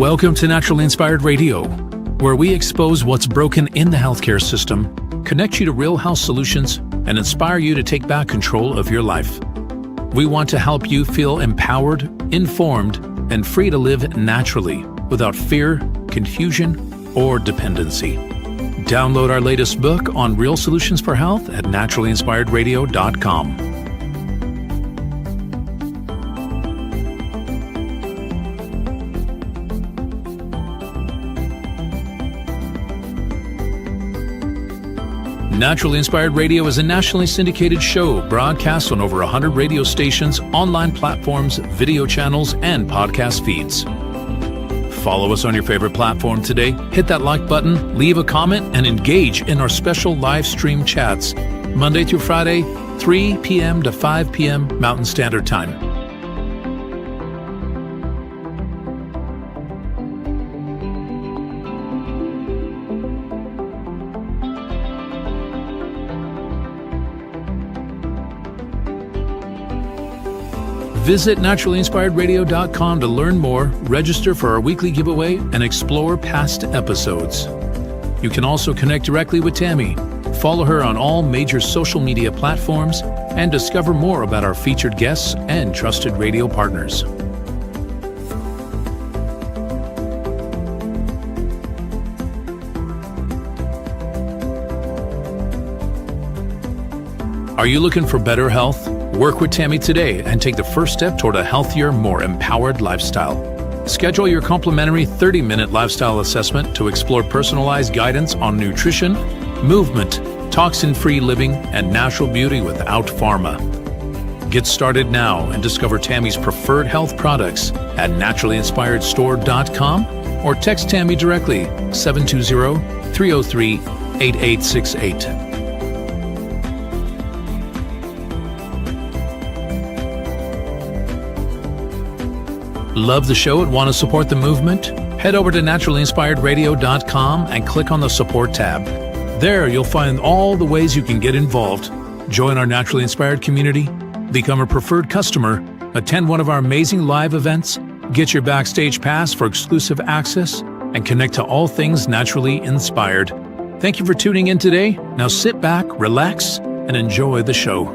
Welcome to Naturally Inspired Radio, where we expose what's broken in the healthcare system, connect you to real health solutions, and inspire you to take back control of your life. We want to help you feel empowered, informed, and free to live naturally without fear, confusion, or dependency. Download our latest book on real solutions for health at naturallyinspiredradio.com. Naturally Inspired Radio is a nationally syndicated show broadcast on over 100 radio stations, online platforms, video channels, and podcast feeds. Follow us on your favorite platform today, hit that like button, leave a comment, and engage in our special live stream chats, Monday through Friday, 3 p.m. to 5 p.m. Mountain Standard Time. Visit naturallyinspiredradio.com to learn more, register for our weekly giveaway, and explore past episodes. You can also connect directly with Tammy, follow her on all major social media platforms, and discover more about our featured guests and trusted radio partners. Are you looking for better health? Work with Tammy today and take the first step toward a healthier, more empowered lifestyle. Schedule your complimentary 30-minute lifestyle assessment to explore personalized guidance on nutrition, movement, toxin-free living, and natural beauty without pharma. Get started now and discover Tammy's preferred health products at naturallyinspiredstore.com or text Tammy directly 720-303-8868. Love the show and want to support the movement? Head over to naturallyinspiredradio.com and click on the support tab. There you'll find all the ways you can get involved. Join our Naturally Inspired community, become a preferred customer, attend one of our amazing live events, get your backstage pass for exclusive access, and connect to all things naturally inspired. Thank you for tuning in today. Now sit back, relax, and enjoy the show.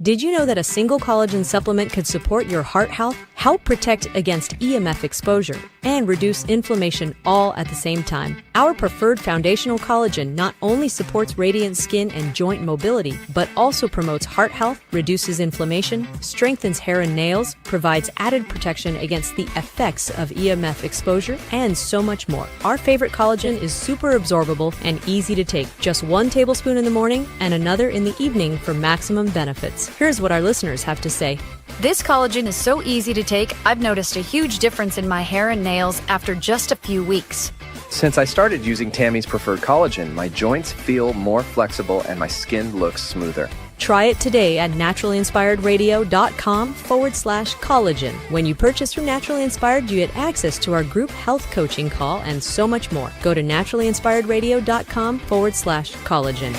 Did you know that a single collagen supplement could support your heart health, help protect against EMF exposure, and reduce inflammation all at the same time? Our preferred foundational collagen not only supports radiant skin and joint mobility, but also promotes heart health, reduces inflammation, strengthens hair and nails, provides added protection against the effects of EMF exposure, and so much more. Our favorite collagen is super absorbable and easy to take. Just 1 tablespoon in the morning and another in the evening for maximum benefits. Here's what our listeners have to say. This collagen is so easy to take, I've noticed a huge difference in my hair and nails after just a few weeks. Since I started using Tammy's preferred collagen, my joints feel more flexible and my skin looks smoother. Try it today at naturallyinspiredradio.com/collagen. When you purchase from Naturally Inspired, you get access to our group health coaching call and so much more. Go to naturallyinspiredradio.com/collagen.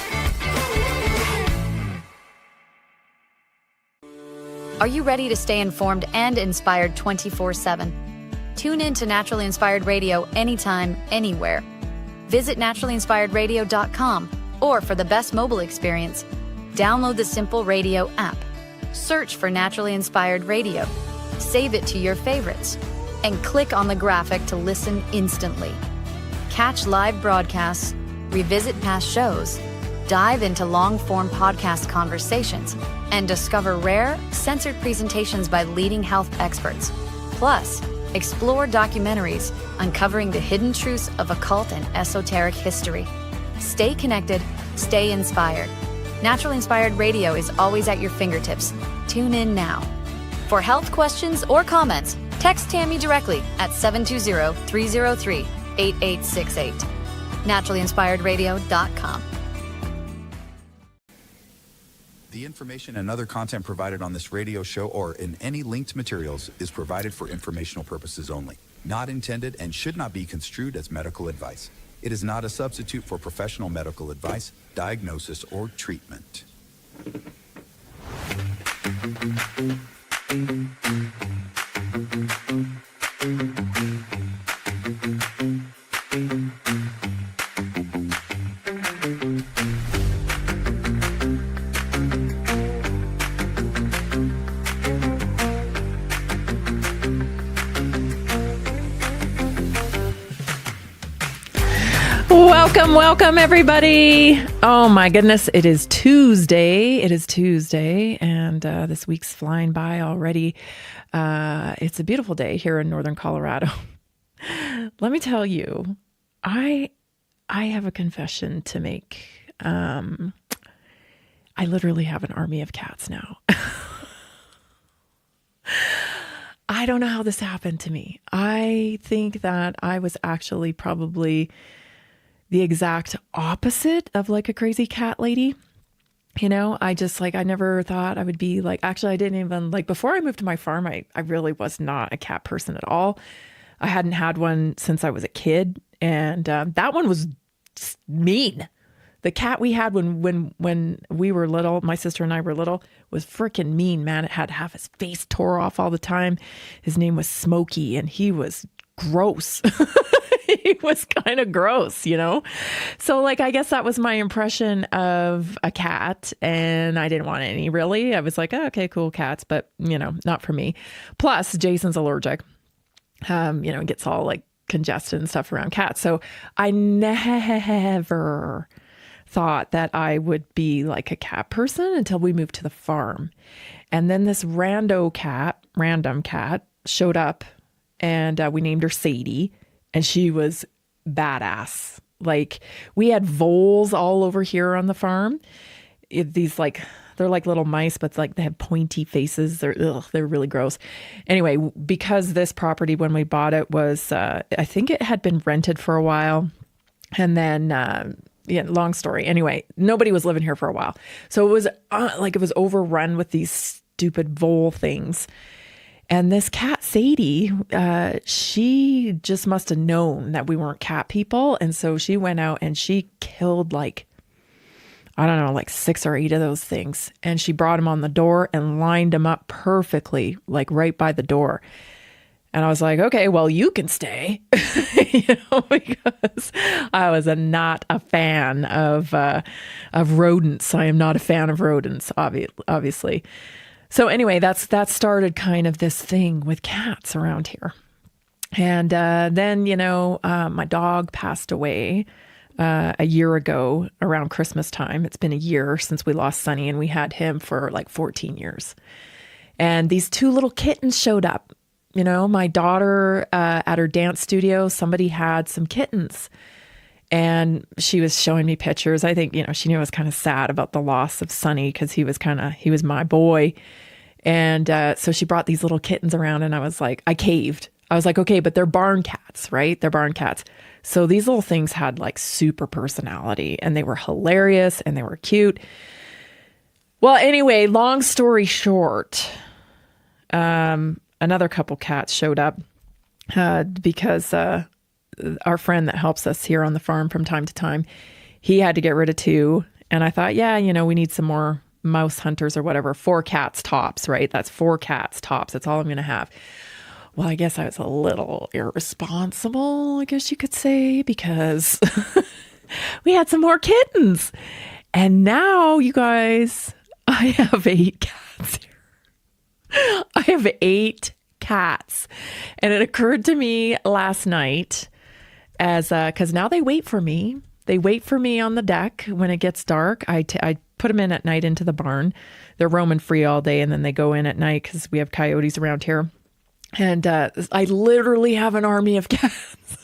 Are you ready to stay informed and inspired 24/7? Tune in to Naturally Inspired Radio anytime, anywhere. Visit naturallyinspiredradio.com, or for the best mobile experience, download the Simple Radio app. Search for Naturally Inspired Radio, save it to your favorites, and click on the graphic to listen instantly. Catch live broadcasts, revisit past shows, dive into long-form podcast conversations, and discover rare, censored presentations by leading health experts. Plus, explore documentaries uncovering the hidden truths of occult and esoteric history. Stay connected, stay inspired. Naturally Inspired Radio is always at your fingertips. Tune in now. For health questions or comments, text Tammy directly at 720-303-8868. naturallyinspiredradio.com. The information and other content provided on this radio show or in any linked materials is provided for informational purposes only, not intended and should not be construed as medical advice. It is not a substitute for professional medical advice, diagnosis, or treatment. Welcome, everybody. Oh my goodness, it is Tuesday. And this week's flying by already. It's a beautiful day here in Northern Colorado. Let me tell you, I have a confession to make. I literally have an army of cats now. I don't know how this happened to me. I think that I was actually probably the exact opposite of like a crazy cat lady. You know, I never thought I would be like, actually, I didn't even like, before I moved to my farm, I really was not a cat person at all. I hadn't had one since I was a kid. And that one was just mean. The cat we had when we were little, my sister and I were little, was freaking mean, man. It had half his face tore off all the time. His name was Smokey, and he was gross. He was kind of gross, you know? So like, I guess that was my impression of a cat, and I didn't want any really. I was like, oh, okay, cool, cats, but you know, not for me. Plus Jason's allergic. Gets all like congested and stuff around cats. So I never thought that I would be like a cat person until we moved to the farm. And then this random cat showed up, and we named her Sadie. And she was badass. Like, we had voles all over here on the farm. They're like little mice, but like they have pointy faces. They're really gross. Anyway, because this property, when we bought it, was, I think it had been rented for a while. And then, long story. Anyway, nobody was living here for a while. So it was it was overrun with these stupid vole things. And this cat, Sadie, she just must have known that we weren't cat people. And so she went out and she killed like 6 or 8 of those things. And she brought them on the door and lined them up perfectly, like right by the door. And I was like, okay, well, you can stay, because I was not a fan of rodents. I am not a fan of rodents, obviously. So anyway, that started kind of this thing with cats around here. And then, my dog passed away a year ago around Christmas time. It's been a year since we lost Sonny, and we had him for like 14 years. And these 2 little kittens showed up. My daughter at her dance studio, somebody had some kittens. And she was showing me pictures. I think, she knew I was kind of sad about the loss of Sonny, because he was my boy. And so she brought these little kittens around, and I was like, I caved. I was like, okay, but they're barn cats, right? They're barn cats. So these little things had like super personality, and they were hilarious, and they were cute. Well, anyway, long story short, another couple cats showed up because our friend that helps us here on the farm from time to time, he had to get rid of 2. And I thought, yeah, we need some more mouse hunters or whatever. 4 cats tops, right? That's 4 cats tops. That's all I'm going to have. Well, I guess I was a little irresponsible, I guess you could say, because we had some more kittens. And now, you guys, I have 8 cats here. I have 8 cats. And it occurred to me last night, because now they wait for me. They wait for me on the deck when it gets dark. I put them in at night into the barn. They're roaming free all day, and then they go in at night because we have coyotes around here. And I literally have an army of cats.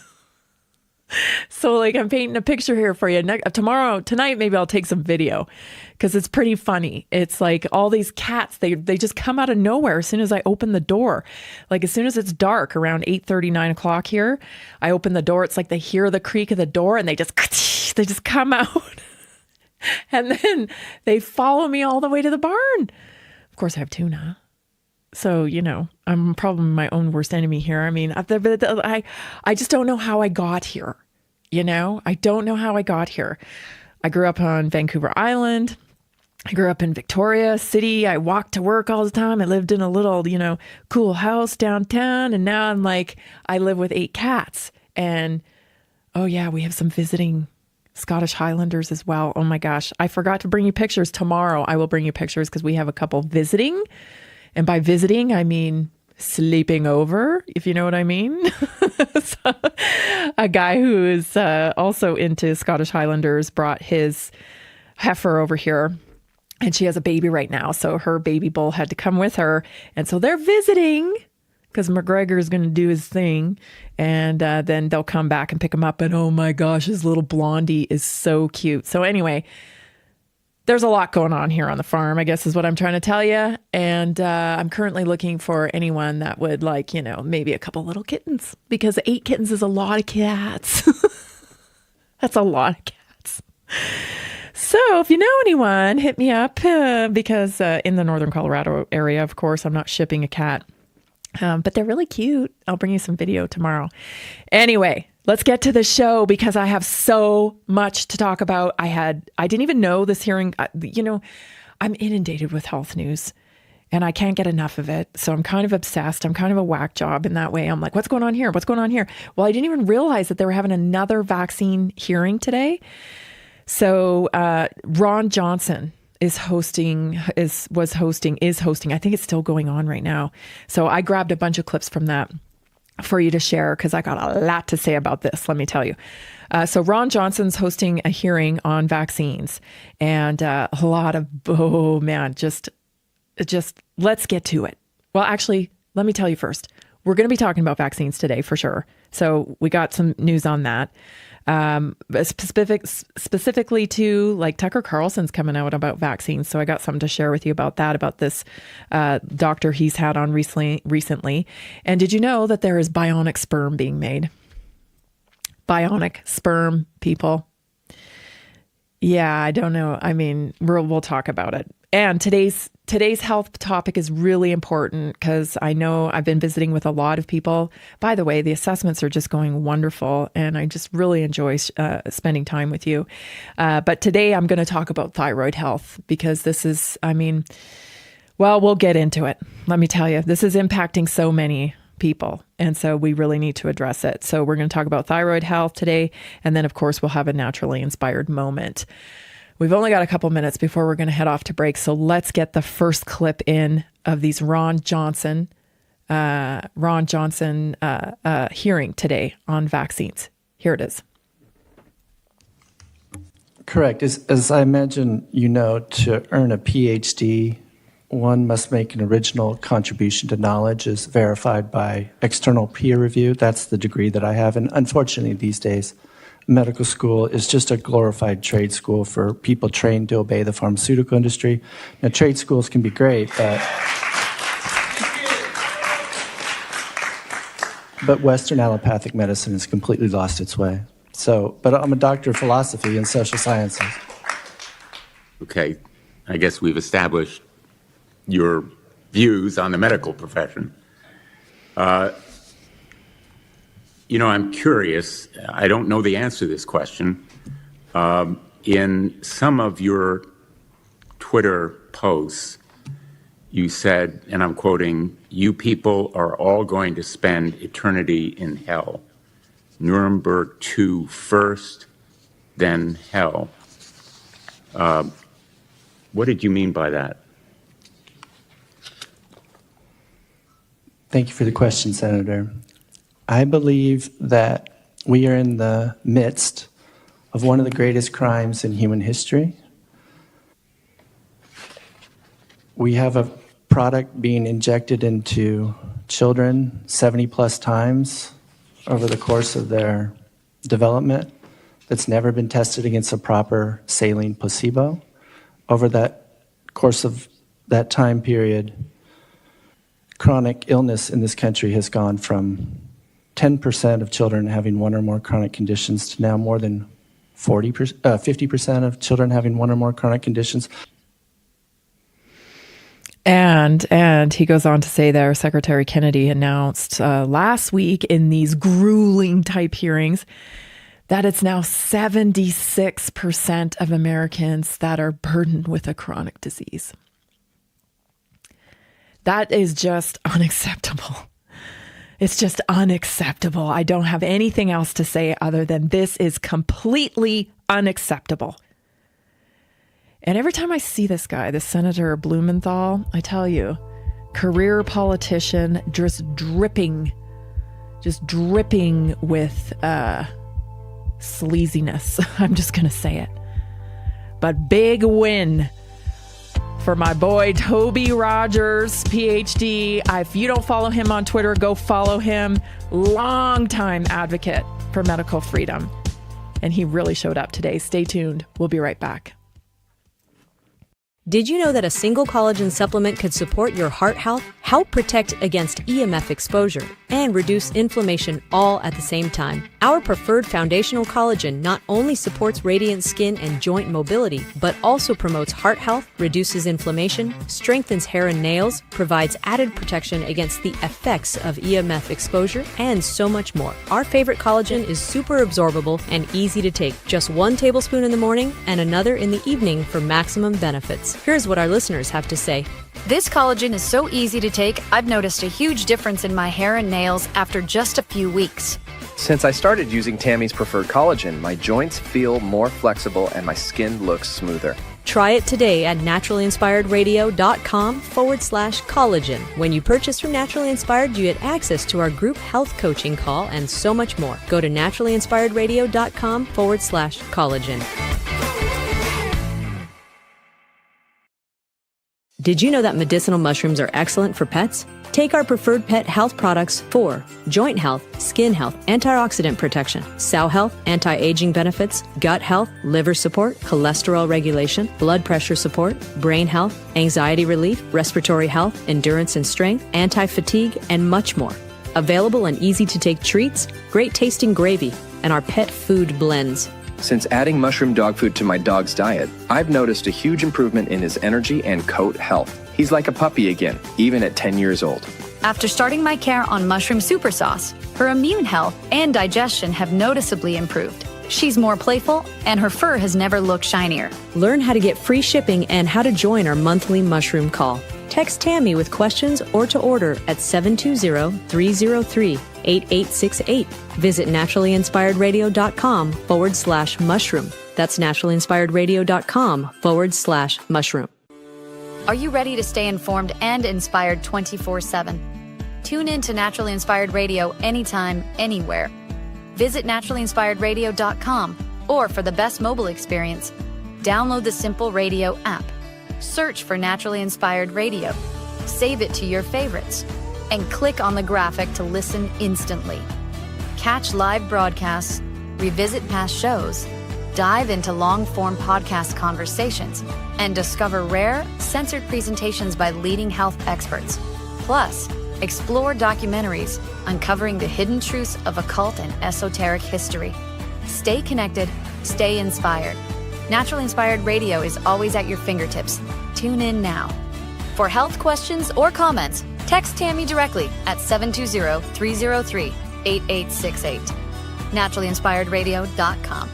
So like, I'm painting a picture here for you. Tonight, maybe I'll take some video, because it's pretty funny. It's like all these cats, they just come out of nowhere as soon as I open the door. Like, as soon as it's dark, around 8:30, 9 o'clock here, I open the door. It's like they hear the creak of the door, and they just come out. And then they follow me all the way to the barn. Of course, I have tuna. So, I'm probably my own worst enemy here. I mean, I just don't know how I got here. I don't know how I got here. I grew up on Vancouver Island. I grew up in Victoria City. I walked to work all the time. I lived in a little, cool house downtown. And now I live with 8 cats. And, oh yeah, we have some visiting Scottish Highlanders as well. Oh my gosh. I forgot to bring you pictures. Tomorrow I will bring you pictures because we have a couple visiting. And by visiting, I mean sleeping over, if you know what I mean. So, a guy who is also into Scottish Highlanders brought his heifer over here. And she has a baby right now. So her baby bull had to come with her. And so they're visiting because McGregor is going to do his thing. And then they'll come back and pick him up. And oh my gosh, his little blondie is so cute. So anyway, there's a lot going on here on the farm, I guess is what I'm trying to tell you. And I'm currently looking for anyone that would like, maybe a couple little kittens. Because 8 kittens is a lot of cats. That's a lot of cats. So if you know anyone, hit me up because in the northern Colorado area, of course, I'm not shipping a cat. But they're really cute. I'll bring you some video tomorrow. Anyway, let's get to the show because I have so much to talk about. I didn't even know this hearing, I'm inundated with health news and I can't get enough of it. So I'm kind of obsessed. I'm kind of a whack job in that way. I'm like, what's going on here? What's going on here? Well, I didn't even realize that they were having another vaccine hearing today. So Ron Johnson is hosting. I think it's still going on right now. So I grabbed a bunch of clips from that for you to share because I got a lot to say about this, let me tell you. So Ron Johnson's hosting a hearing on vaccines and a lot of, just let's get to it. Well, actually, let me tell you first, we're going to be talking about vaccines today for sure. So we got some news on that. Specifically to like Tucker Carlson's coming out about vaccines. So I got something to share with you about that, about this doctor he's had on recently. And did you know that there is bionic sperm being made? Bionic sperm, people. Yeah, I don't know. I mean, we'll talk about it. And today's health topic is really important because I know I've been visiting with a lot of people. By the way, the assessments are just going wonderful, and I just really enjoy spending time with you. But today I'm going to talk about thyroid health because this is, we'll get into it. Let me tell you, this is impacting so many people, and so we really need to address it. So we're going to talk about thyroid health today, and then, of course, we'll have a naturally inspired moment. We've only got a couple minutes before we're going to head off to break. So let's get the first clip in of these Ron Johnson hearing today on vaccines. Here it is. Correct. As I imagine to earn a PhD, one must make an original contribution to knowledge as verified by external peer review. That's the degree that I have. And unfortunately, these days, medical school is just a glorified trade school for people trained to obey the pharmaceutical industry. Now, trade schools can be great, but Western allopathic medicine has completely lost its way. But I'm a doctor of philosophy and social sciences. Okay, I guess we've established your views on the medical profession. I'm curious. I don't know the answer to this question. In some of your Twitter posts, you said, and I'm quoting, "You people are all going to spend eternity in hell. Nuremberg 2 first, then hell." What did you mean by that? Thank you for the question, Senator. I believe that we are in the midst of one of the greatest crimes in human history. We have a product being injected into children 70 plus times over the course of their development that's never been tested against a proper saline placebo. Over that course of that time period, chronic illness in this country has gone from 10% of children having one or more chronic conditions to now more than 50% of children having one or more chronic conditions. And he goes on to say there, Secretary Kennedy announced last week in these grueling type hearings that it's now 76% of Americans that are burdened with a chronic disease. That is just unacceptable. It's just unacceptable. I don't have anything else to say other than this is completely unacceptable. And every time I see this guy, this Senator Blumenthal, I tell you, career politician, just dripping with sleaziness. I'm just going to say it. But big win for my boy Toby Rogers, PhD. If you don't follow him on Twitter, go follow him. Longtime advocate for medical freedom. And he really showed up today. Stay tuned. We'll be right back. Did you know that a single collagen supplement could support your heart health, help protect against EMF exposure, and reduce inflammation all at the same time? Our preferred foundational collagen not only supports radiant skin and joint mobility, but also promotes heart health, reduces inflammation, strengthens hair and nails, provides added protection against the effects of EMF exposure, and so much more. Our favorite collagen is super absorbable and easy to take. Just 1 tablespoon in the morning and another in the evening for maximum benefits. Here's what our listeners have to say. This collagen is so easy to take, I've noticed a huge difference in my hair and nails after just a few weeks. Since I started using Tammy's preferred collagen, my joints feel more flexible and my skin looks smoother. Try it today at naturalinspiredradio.com/collagen. When you purchase from Naturally Inspired, you get access to our group health coaching call and so much more. Go to naturalinspiredradio.com/collagen. Did you know that medicinal mushrooms are excellent for pets? Take our preferred pet health products for joint health, skin health, antioxidant protection, cell health, anti-aging benefits, gut health, liver support, cholesterol regulation, blood pressure support, brain health, anxiety relief, respiratory health, endurance and strength, anti-fatigue, and much more. Available in easy-to-take treats, great tasting gravy, and our pet food blends. Since adding mushroom dog food to my dog's diet, I've noticed a huge improvement in his energy and coat health. He's like a puppy again, even at 10 years old. After starting my care on mushroom super sauce, her immune health and digestion have noticeably improved. She's more playful, and her fur has never looked shinier. Learn how to get free shipping and how to join our monthly mushroom call. Text Tammy with questions or to order at 720-303-8868. Visit naturalinspiredradio.com/mushroom. That's naturalinspiredradio.com/mushroom. Are you ready to stay informed and inspired 24/7? Tune in to Naturally Inspired Radio anytime, anywhere. Visit naturalinspiredradio.com, or for the best mobile experience, download the Simple Radio app. Search for Naturally Inspired Radio, save it to your favorites, and click on the graphic to listen instantly. Catch live broadcasts, revisit past shows, dive into long-form podcast conversations, and discover rare, censored presentations by leading health experts. Plus, explore documentaries uncovering the hidden truths of occult and esoteric history. Stay connected, stay inspired. Naturally Inspired Radio is always at your fingertips. Tune in now. For health questions or comments, text Tammy directly at 720-303-8868. naturalinspiredradio.com.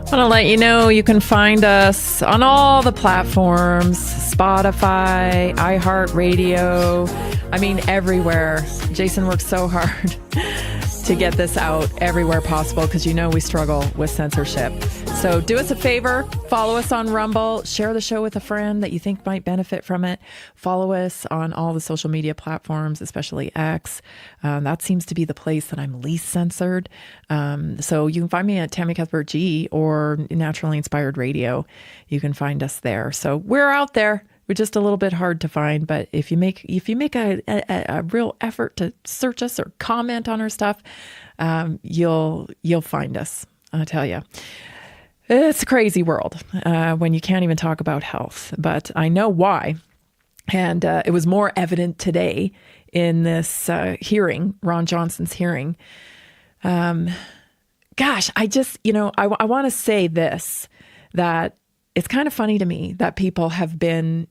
I want to let you know you can find us on all the platforms, Spotify, iHeartRadio, everywhere. Jason works so hard to get this out everywhere possible because we struggle with censorship. So do us a favor, follow us on Rumble, share the show with a friend that you think might benefit from it. Follow us on all the social media platforms, especially X. That seems to be the place that I'm least censored. So you can find me at Tammy Cuthbert G or Naturally Inspired Radio. You can find us there. So we're out there. We're just a little bit hard to find, but if you make a real effort to search us or comment on our stuff, you'll find us. I'll tell you. It's a crazy world when you can't even talk about health, but I know why. And it was more evident today in this hearing, Ron Johnson's hearing. I want to say this, that it's kind of funny to me that people have been,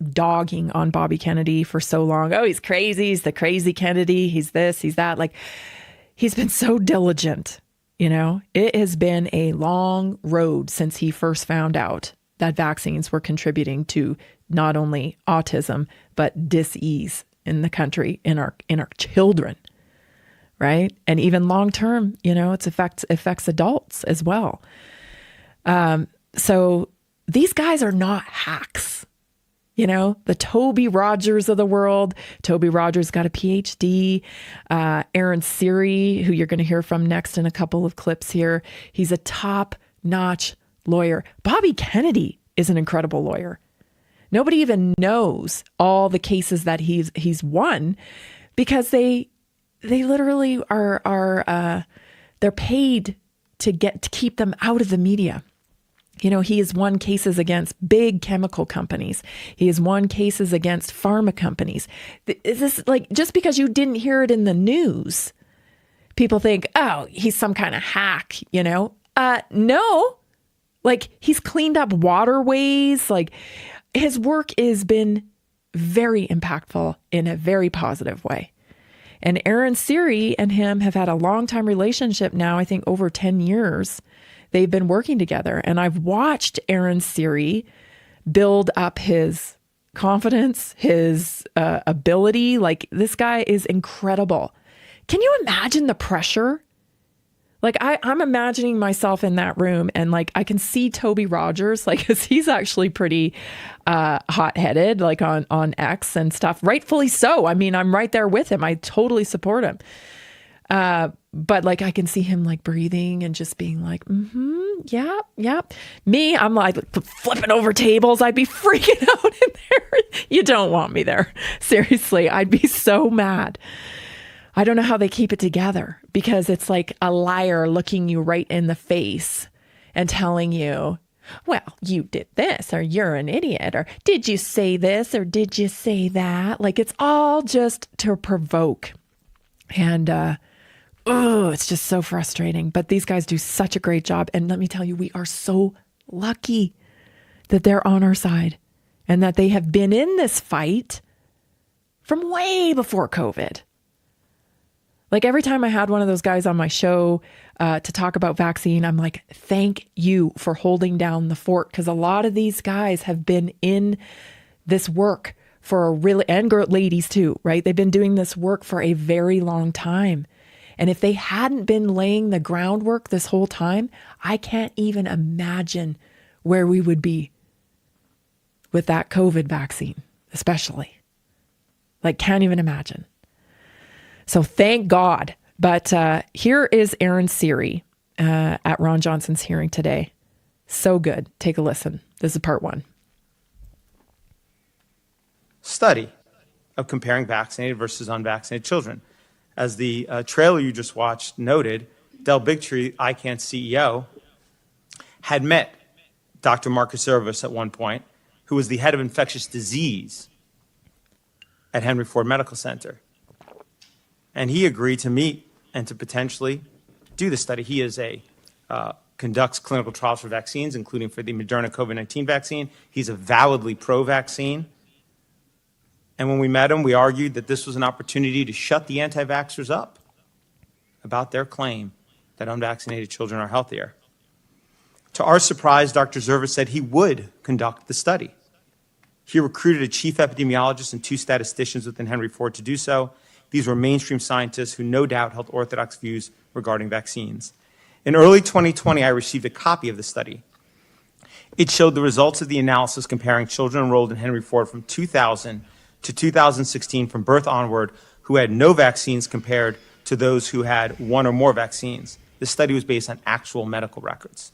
dogging on Bobby Kennedy for so long. Oh, he's crazy. He's the crazy Kennedy. He's this, he's that. Like, he's been so diligent. You know, it has been a long road since he first found out that vaccines were contributing to not only autism, but dis-ease in the country, in our children, right? And even long-term, you know, it affects adults as well. So these guys are not hacks. You know, the Toby Rogers of the world. Toby Rogers got a PhD. Aaron Siri, who you're going to hear from next in a couple of clips here, he's a top-notch lawyer. Bobby Kennedy is an incredible lawyer. Nobody even knows all the cases that he's won because they literally are they're paid to keep them out of the media. You know, he has won cases against big chemical companies. He has won cases against pharma companies. Is this like, just because you didn't hear it in the news, people think, oh, he's some kind of hack, you know? No, like he's cleaned up waterways. Like his work has been very impactful in a very positive way. And Aaron Siri and him have had a long time relationship now, I think over 10 years. They've been working together, and I've watched Aaron Siri build up his confidence, his ability. Like, this guy is incredible. Can you imagine the pressure? Like, I'm imagining myself in that room, and like I can see Toby Rogers, like, 'cause he's actually pretty hot-headed, like on X and stuff. Rightfully so. I mean, I'm right there with him. I totally support him. But like, I can see him like breathing and just being like, yeah. Me, I'm like flipping over tables. I'd be freaking out in there. You don't want me there. Seriously, I'd be so mad. I don't know how they keep it together, because it's like a liar looking you right in the face and telling you, well, you did this, or you're an idiot, or did you say this, or did you say that? Like, it's all just to provoke. And, it's just so frustrating. But these guys do such a great job. And let me tell you, we are so lucky that they're on our side and that they have been in this fight from way before COVID. Like, every time I had one of those guys on my show to talk about vaccine, I'm like, thank you for holding down the fort. Because a lot of these guys have been in this work for a really, and ladies too, right? They've been doing this work for a very long time. And if they hadn't been laying the groundwork this whole time, I can't even imagine where we would be with that COVID vaccine, especially. Like, can't even imagine. So thank God. But here is Aaron Siri at Ron Johnson's hearing today. So good. Take a listen. This is part one. Study of comparing vaccinated versus unvaccinated children. As the trailer you just watched noted, Del Bigtree, ICANN CEO, had met Dr. Marcus Service at one point, who was the head of infectious disease at Henry Ford Medical Center. And he agreed to meet and to potentially do the study. He is conducts clinical trials for vaccines, including for the Moderna COVID-19 vaccine. He's avowedly pro-vaccine. And when we met him, we argued that this was an opportunity to shut the anti-vaxxers up about their claim that unvaccinated children are healthier. To our surprise, Dr. Zervis said he would conduct the study. He recruited a chief epidemiologist and 2 statisticians within Henry Ford to do so. These were mainstream scientists who no doubt held orthodox views regarding vaccines. In early 2020, I received a copy of the study. It showed the results of the analysis comparing children enrolled in Henry Ford from 2000 to 2016 from birth onward who had no vaccines compared to those who had 1 or more vaccines. This study was based on actual medical records,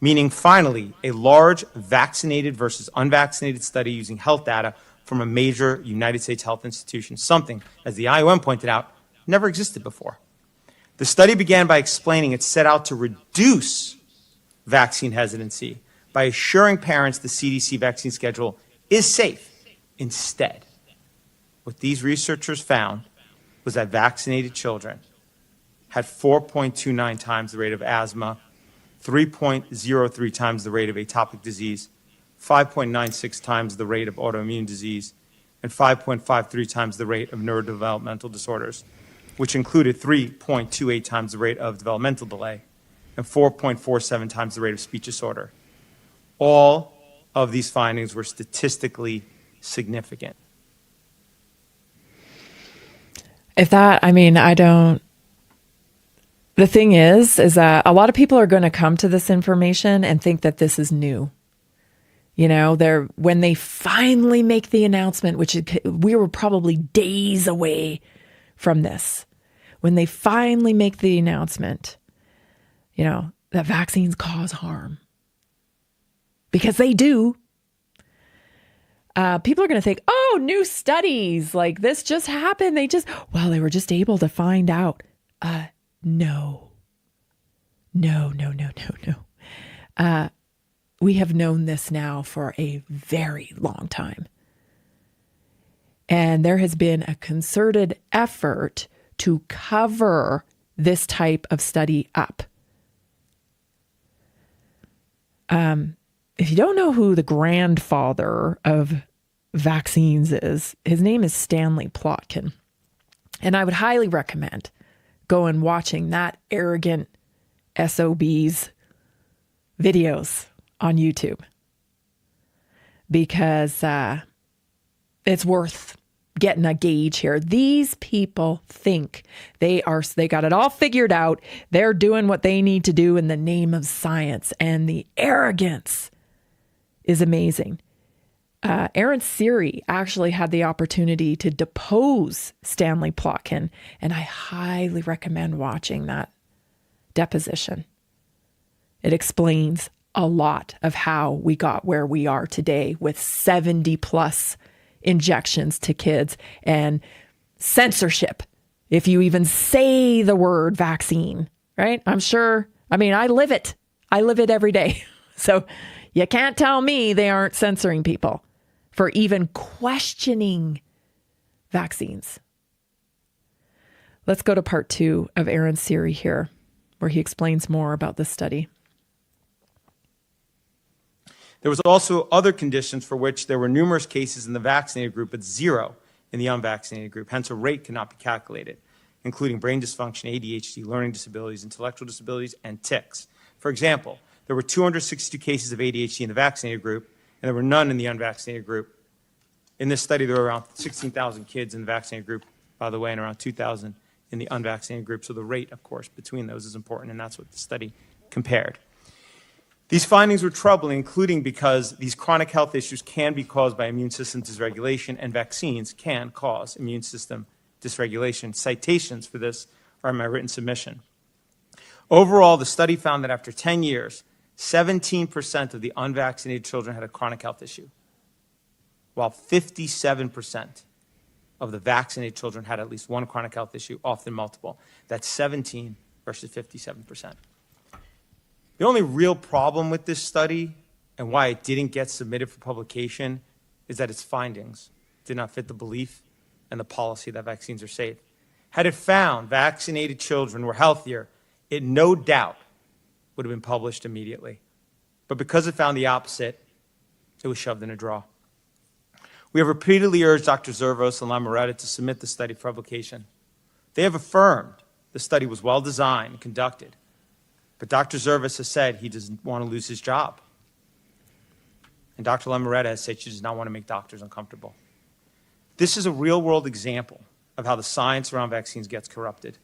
meaning finally a large vaccinated versus unvaccinated study using health data from a major United States health institution, something, as the IOM pointed out, never existed before. The study began by explaining it set out to reduce vaccine hesitancy by assuring parents the CDC vaccine schedule is safe. Instead, what these researchers found was that vaccinated children had 4.29 times the rate of asthma, 3.03 times the rate of atopic disease, 5.96 times the rate of autoimmune disease, and 5.53 times the rate of neurodevelopmental disorders, which included 3.28 times the rate of developmental delay and 4.47 times the rate of speech disorder. All of these findings were statistically significant. The thing is that a lot of people are going to come to this information and think that this is new. When they finally make the announcement, we were probably days away from this. When they finally make the announcement, that vaccines cause harm. Because they do. People are going to think, oh, new studies, like this just happened. They were just able to find out. No. We have known this now for a very long time. And there has been a concerted effort to cover this type of study up. If you don't know who the grandfather of vaccines is, his name is Stanley Plotkin. And I would highly recommend going watching that arrogant SOB's videos on YouTube, because it's worth getting a gauge here. These people think they got it all figured out. They're doing what they need to do in the name of science, and the arrogance is amazing. Aaron Siri actually had the opportunity to depose Stanley Plotkin, and I highly recommend watching that deposition. It explains a lot of how we got where we are today with 70 plus injections to kids and censorship if you even say the word vaccine, right? I live it. I live it every day. So you can't tell me they aren't censoring people for even questioning vaccines. Let's go to part 2 of Aaron Siri here, where he explains more about this study. There was also other conditions for which there were numerous cases in the vaccinated group, but 0 in the unvaccinated group. Hence, a rate cannot be calculated, including brain dysfunction, ADHD, learning disabilities, intellectual disabilities, and tics. For example, there were 262 cases of ADHD in the vaccinated group, and there were none in the unvaccinated group. In this study, there were around 16,000 kids in the vaccinated group, by the way, and around 2,000 in the unvaccinated group. So the rate, of course, between those is important, and that's what the study compared. These findings were troubling, including because these chronic health issues can be caused by immune system dysregulation, and vaccines can cause immune system dysregulation. Citations for this are in my written submission. Overall, the study found that after 10 years, 17% of the unvaccinated children had a chronic health issue, while 57% of the vaccinated children had at least one chronic health issue, often multiple. That's 17 versus 57%. The only real problem with this study and why it didn't get submitted for publication is that its findings did not fit the belief and the policy that vaccines are safe. Had it found vaccinated children were healthier, it no doubt would have been published immediately. But because it found the opposite, it was shoved in a drawer. We have repeatedly urged Dr. Zervos and Lamoretta to submit the study for publication. They have affirmed the study was well designed and conducted, but Dr. Zervos has said he doesn't want to lose his job. And Dr. Lamoretta has said she does not want to make doctors uncomfortable. This is a real-world example of how the science around vaccines gets corrupted,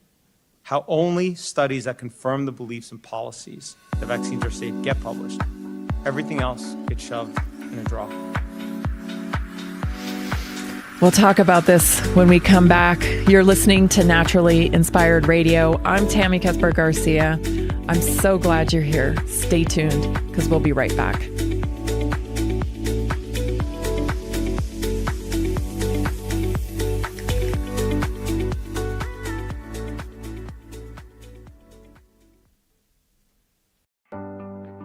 how only studies that confirm the beliefs and policies that vaccines are safe get published. Everything else gets shoved in a drawer. We'll talk about this when we come back. You're listening to Naturally Inspired Radio. I'm Tammy Cuthbert-Garcia. I'm so glad you're here. Stay tuned, because we'll be right back.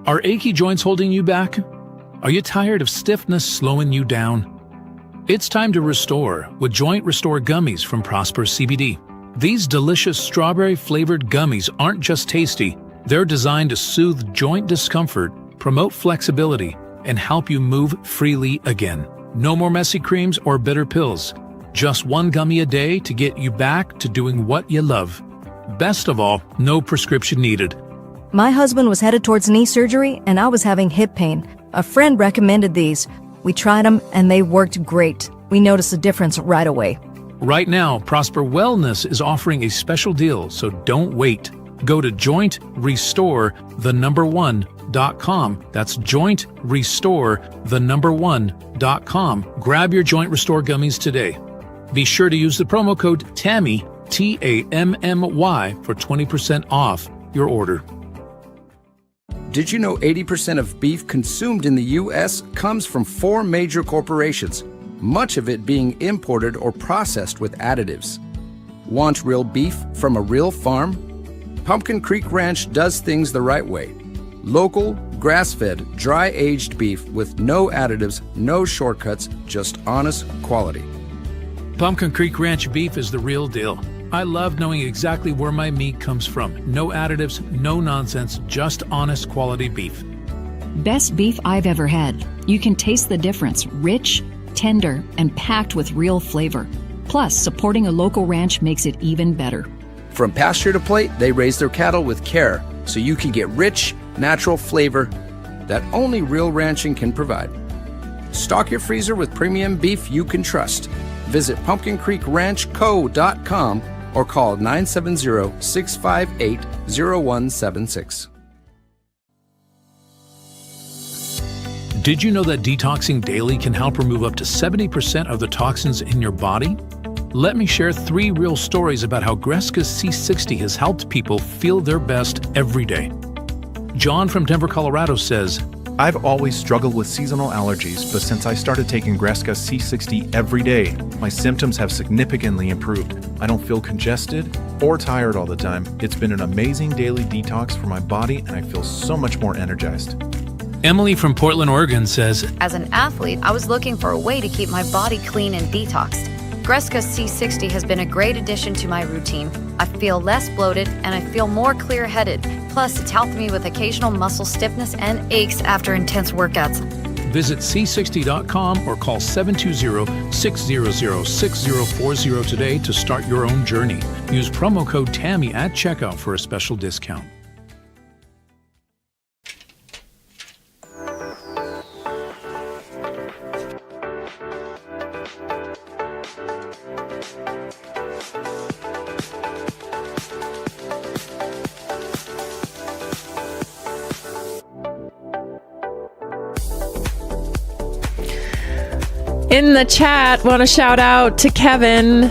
Are achy joints holding you back? Are you tired of stiffness slowing you down? It's time to restore with Joint Restore Gummies from Prosper CBD. These delicious strawberry-flavored gummies aren't just tasty. They're designed to soothe joint discomfort, promote flexibility, and help you move freely again. No more messy creams or bitter pills. Just one gummy a day to get you back to doing what you love. Best of all, no prescription needed. My husband was headed towards knee surgery, and I was having hip pain. A friend recommended these. We tried them, and they worked great. We noticed a difference right away. Right now, Prosper Wellness is offering a special deal, so don't wait. Go to jointrestore1.com. That's jointrestore1.com. Grab your Joint Restore gummies today. Be sure to use the promo code TAMMY, TAMMY, for 20% off your order. Did you know 80% of beef consumed in the U.S. comes from 4 major corporations, much of it being imported or processed with additives? Want real beef from a real farm? Pumpkin Creek Ranch does things the right way. Local, grass-fed, dry-aged beef with no additives, no shortcuts, just honest quality. Pumpkin Creek Ranch beef is the real deal. I love knowing exactly where my meat comes from. No additives, no nonsense, just honest quality beef. Best beef I've ever had. You can taste the difference. Rich, tender, and packed with real flavor. Plus, supporting a local ranch makes it even better. From pasture to plate, they raise their cattle with care, so you can get rich, natural flavor that only real ranching can provide. Stock your freezer with premium beef you can trust. Visit pumpkincreekranchco.com or call 970-658-0176. Did you know that detoxing daily can help remove up to 70% of the toxins in your body? Let me share 3 real stories about how Greska's C60 has helped people feel their best every day. John from Denver, Colorado says, I've always struggled with seasonal allergies, but since I started taking Greska C60 every day, my symptoms have significantly improved. I don't feel congested or tired all the time. It's been an amazing daily detox for my body, and I feel so much more energized. Emily from Portland, Oregon says, As an athlete, I was looking for a way to keep my body clean and detoxed. Greska C60 has been a great addition to my routine. I feel less bloated and I feel more clear-headed. Plus, it's helped me with occasional muscle stiffness and aches after intense workouts. Visit c60.com or call 720-600-6040 today to start your own journey. Use promo code TAMMY at checkout for a special discount. In the chat, want to shout out to Kevin.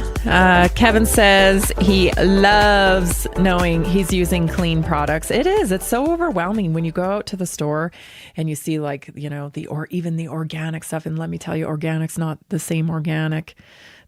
Kevin says he loves knowing he's using clean products. It's so overwhelming when you go out to the store and you see even the organic stuff. And let me tell you, organic's not the same organic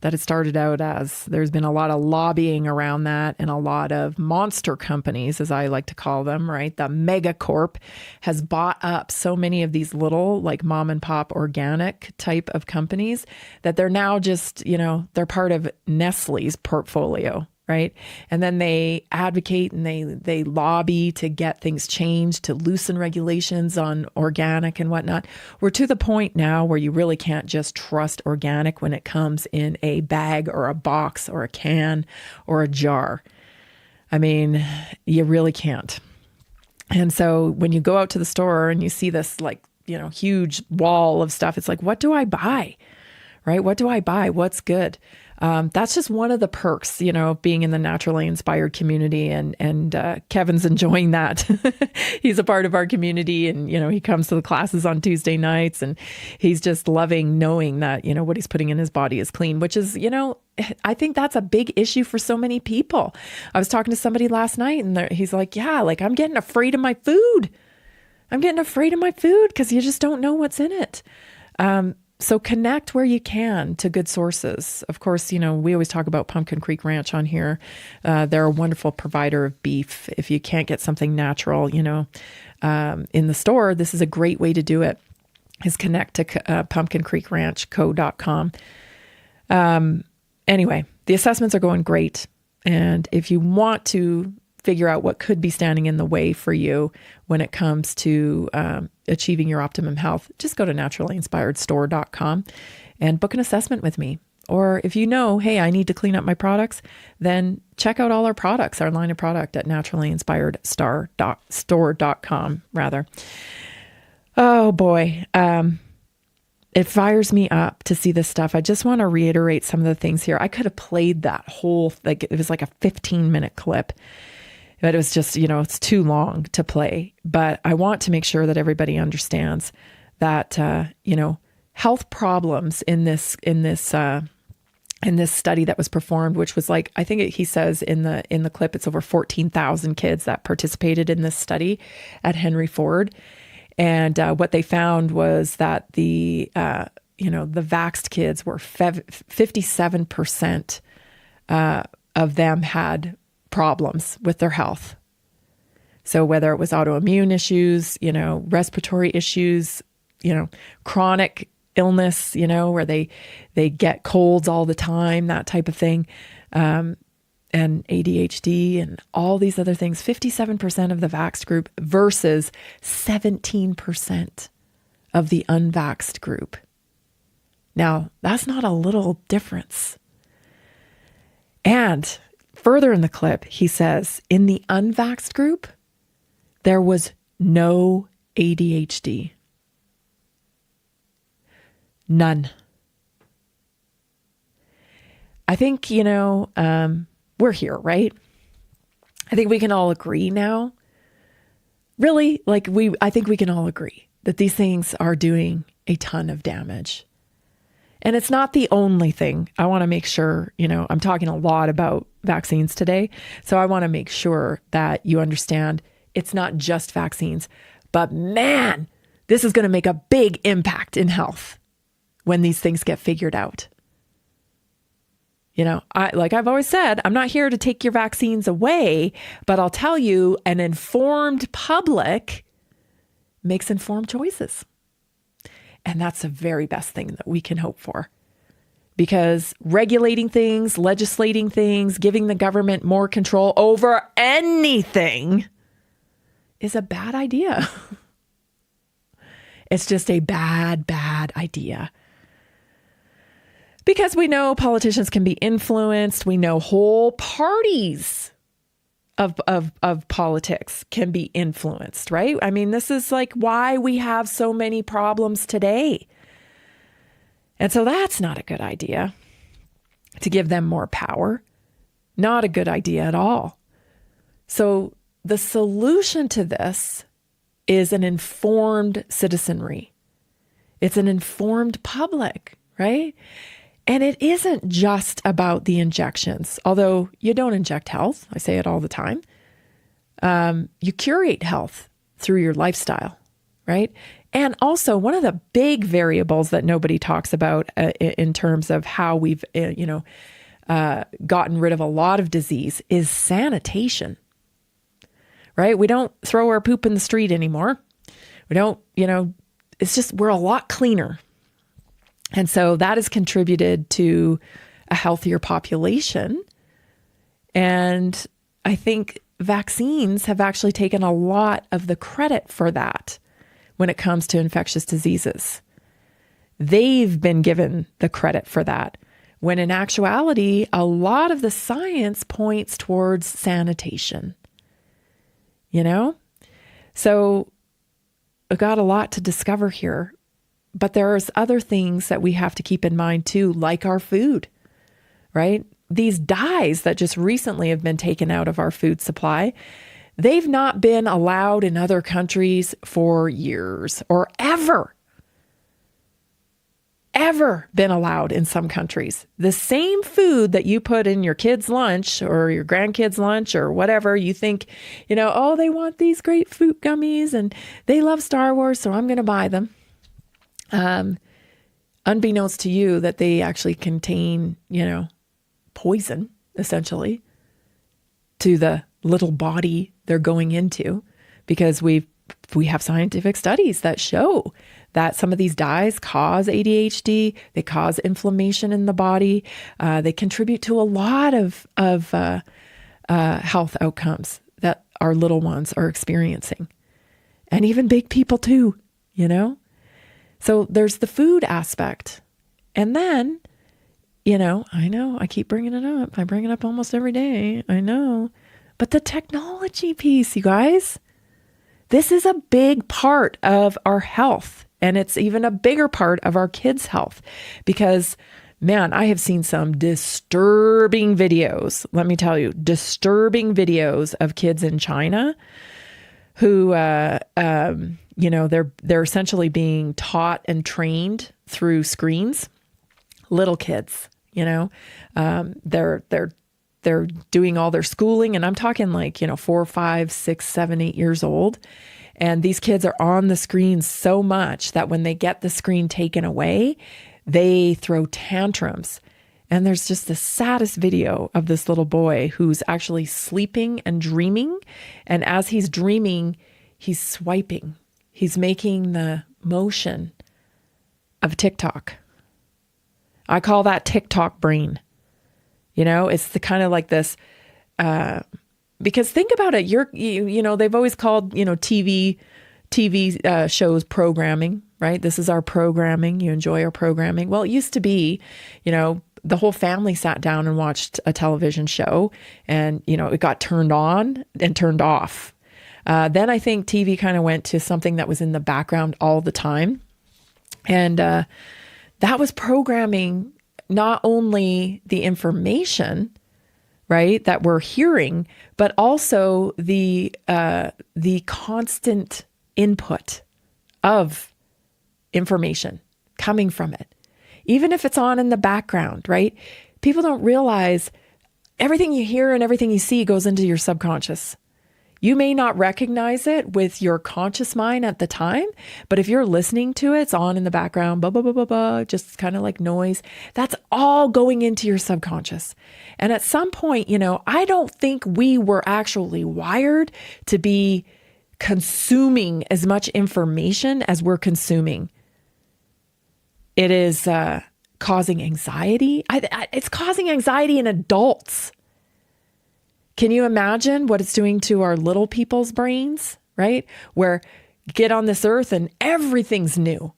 that it started out as. There's been a lot of lobbying around that, and a lot of monster companies, as I like to call them, right? The megacorp has bought up so many of these little mom and pop organic type of companies that they're now just, they're part of Nestle's portfolio, right? And then they advocate and they lobby to get things changed, to loosen regulations on organic and whatnot. We're to the point now where you really can't just trust organic when it comes in a bag or a box or a can or a jar. I mean, you really can't. And so when you go out to the store and you see this huge wall of stuff, it's like, what do I buy? Right? What do I buy? What's good? That's just one of the perks, being in the naturally inspired community, and Kevin's enjoying that. He's a part of our community, and, he comes to the classes on Tuesday nights, and he's just loving knowing that, what he's putting in his body is clean, which is, I think that's a big issue for so many people. I was talking to somebody last night, and he's like, I'm getting afraid of my food. I'm getting afraid of my food because you just don't know what's in it. So connect where you can to good sources. Of course, we always talk about Pumpkin Creek Ranch on here. They're a wonderful provider of beef. If you can't get something natural, in the store, this is a great way to do it, is connect to pumpkincreekranchco.com. Anyway, the assessments are going great. And if you want to figure out what could be standing in the way for you when it comes to achieving your optimum health, just go to naturallyinspiredstore.com and book an assessment with me. Or if you know, hey, I need to clean up my products, then check out all our products, our line of product at naturallyinspiredstore.com rather. Oh boy. It fires me up to see this stuff. I just want to reiterate some of the things here. I could have played that whole, like it was like a 15-minute clip, but it was just, it's too long to play. But I want to make sure that everybody understands that, health problems in this study that was performed, which was like, I think he says in the clip, it's over 14,000 kids that participated in this study at Henry Ford. And what they found was that the vaxxed kids were 57% of them had problems with their health. So whether it was autoimmune issues, respiratory issues, chronic illness, where they get colds all the time, that type of thing, and ADHD and all these other things, 57% of the vaxxed group versus 17% of the unvaxxed group. Now, that's not a little difference. And further in the clip, he says, in the unvaxxed group, there was no ADHD. None. I think, we're here, right? I think we can all agree now. Really, I think we can all agree that these things are doing a ton of damage. And it's not the only thing. I want to make sure, I'm talking a lot about vaccines today. So I want to make sure that you understand it's not just vaccines, but man, this is going to make a big impact in health when these things get figured out. Like I've always said, I'm not here to take your vaccines away, but I'll tell you, an informed public makes informed choices. And that's the very best thing that we can hope for. Because regulating things, legislating things, giving the government more control over anything is a bad idea. It's just a bad, bad idea. Because we know politicians can be influenced. We know whole parties of politics can be influenced, right? I mean, this is like why we have so many problems today. And so that's not a good idea to give them more power. Not a good idea at all. So the solution to this is an informed citizenry. It's an informed public, right? And it isn't just about the injections, although you don't inject health. I say it all the time. You curate health through your lifestyle, right? And also one of the big variables that nobody talks about in terms of how we've, gotten rid of a lot of disease is sanitation, right? We don't throw our poop in the street anymore. We don't, it's just, we're a lot cleaner. And so that has contributed to a healthier population. And I think vaccines have actually taken a lot of the credit for that when it comes to infectious diseases. They've been given the credit for that, when in actuality, a lot of the science points towards sanitation. So I've got a lot to discover here. But there's other things that we have to keep in mind too, like our food, right? These dyes that just recently have been taken out of our food supply, they've not been allowed in other countries for years or ever been allowed in some countries. The same food that you put in your kid's lunch or your grandkid's lunch or whatever, you think, oh, they want these great fruit gummies and they love Star Wars, so I'm going to buy them. Unbeknownst to you that they actually contain, poison, essentially, to the little body they're going into, because we have scientific studies that show that some of these dyes cause ADHD, they cause inflammation in the body, they contribute to a lot of health outcomes our little ones are experiencing. And even big people too, So there's the food aspect. And then, I know I keep bringing it up. I bring it up almost every day. I know. But the technology piece, you guys, this is a big part of our health. And it's even a bigger part of our kids' health because, man, I have seen some disturbing videos. Let me tell you, disturbing videos of kids in China who, they're essentially being taught and trained through screens. Little kids, they're doing all their schooling, and I'm talking 4, 5, 6, 7, 8 years old. And these kids are on the screen so much that when they get the screen taken away, they throw tantrums. And there's just the saddest video of this little boy who's actually sleeping and dreaming. And as he's dreaming, he's swiping. He's making the motion of TikTok. I call that TikTok brain. It's the kind of like this, because think about it, they've always called, TV shows programming, right? This is our programming. You enjoy our programming. Well, it used to be, the whole family sat down and watched a television show and, it got turned on and turned off. Then I think TV kind of went to something that was in the background all the time. And that was programming not only the information, right, that we're hearing, but also the constant input of information coming from it. Even if it's on in the background, right? People don't realize everything you hear and everything you see goes into your subconscious. You may not recognize it with your conscious mind at the time, but if you're listening to it, it's on in the background, blah, blah, blah, blah, blah, just kind of like noise. That's all going into your subconscious. And at some point, I don't think we were actually wired to be consuming as much information as we're consuming. It is causing anxiety. It's causing anxiety in adults. Can you imagine what it's doing to our little people's brains, right? Where you get on this earth and everything's new,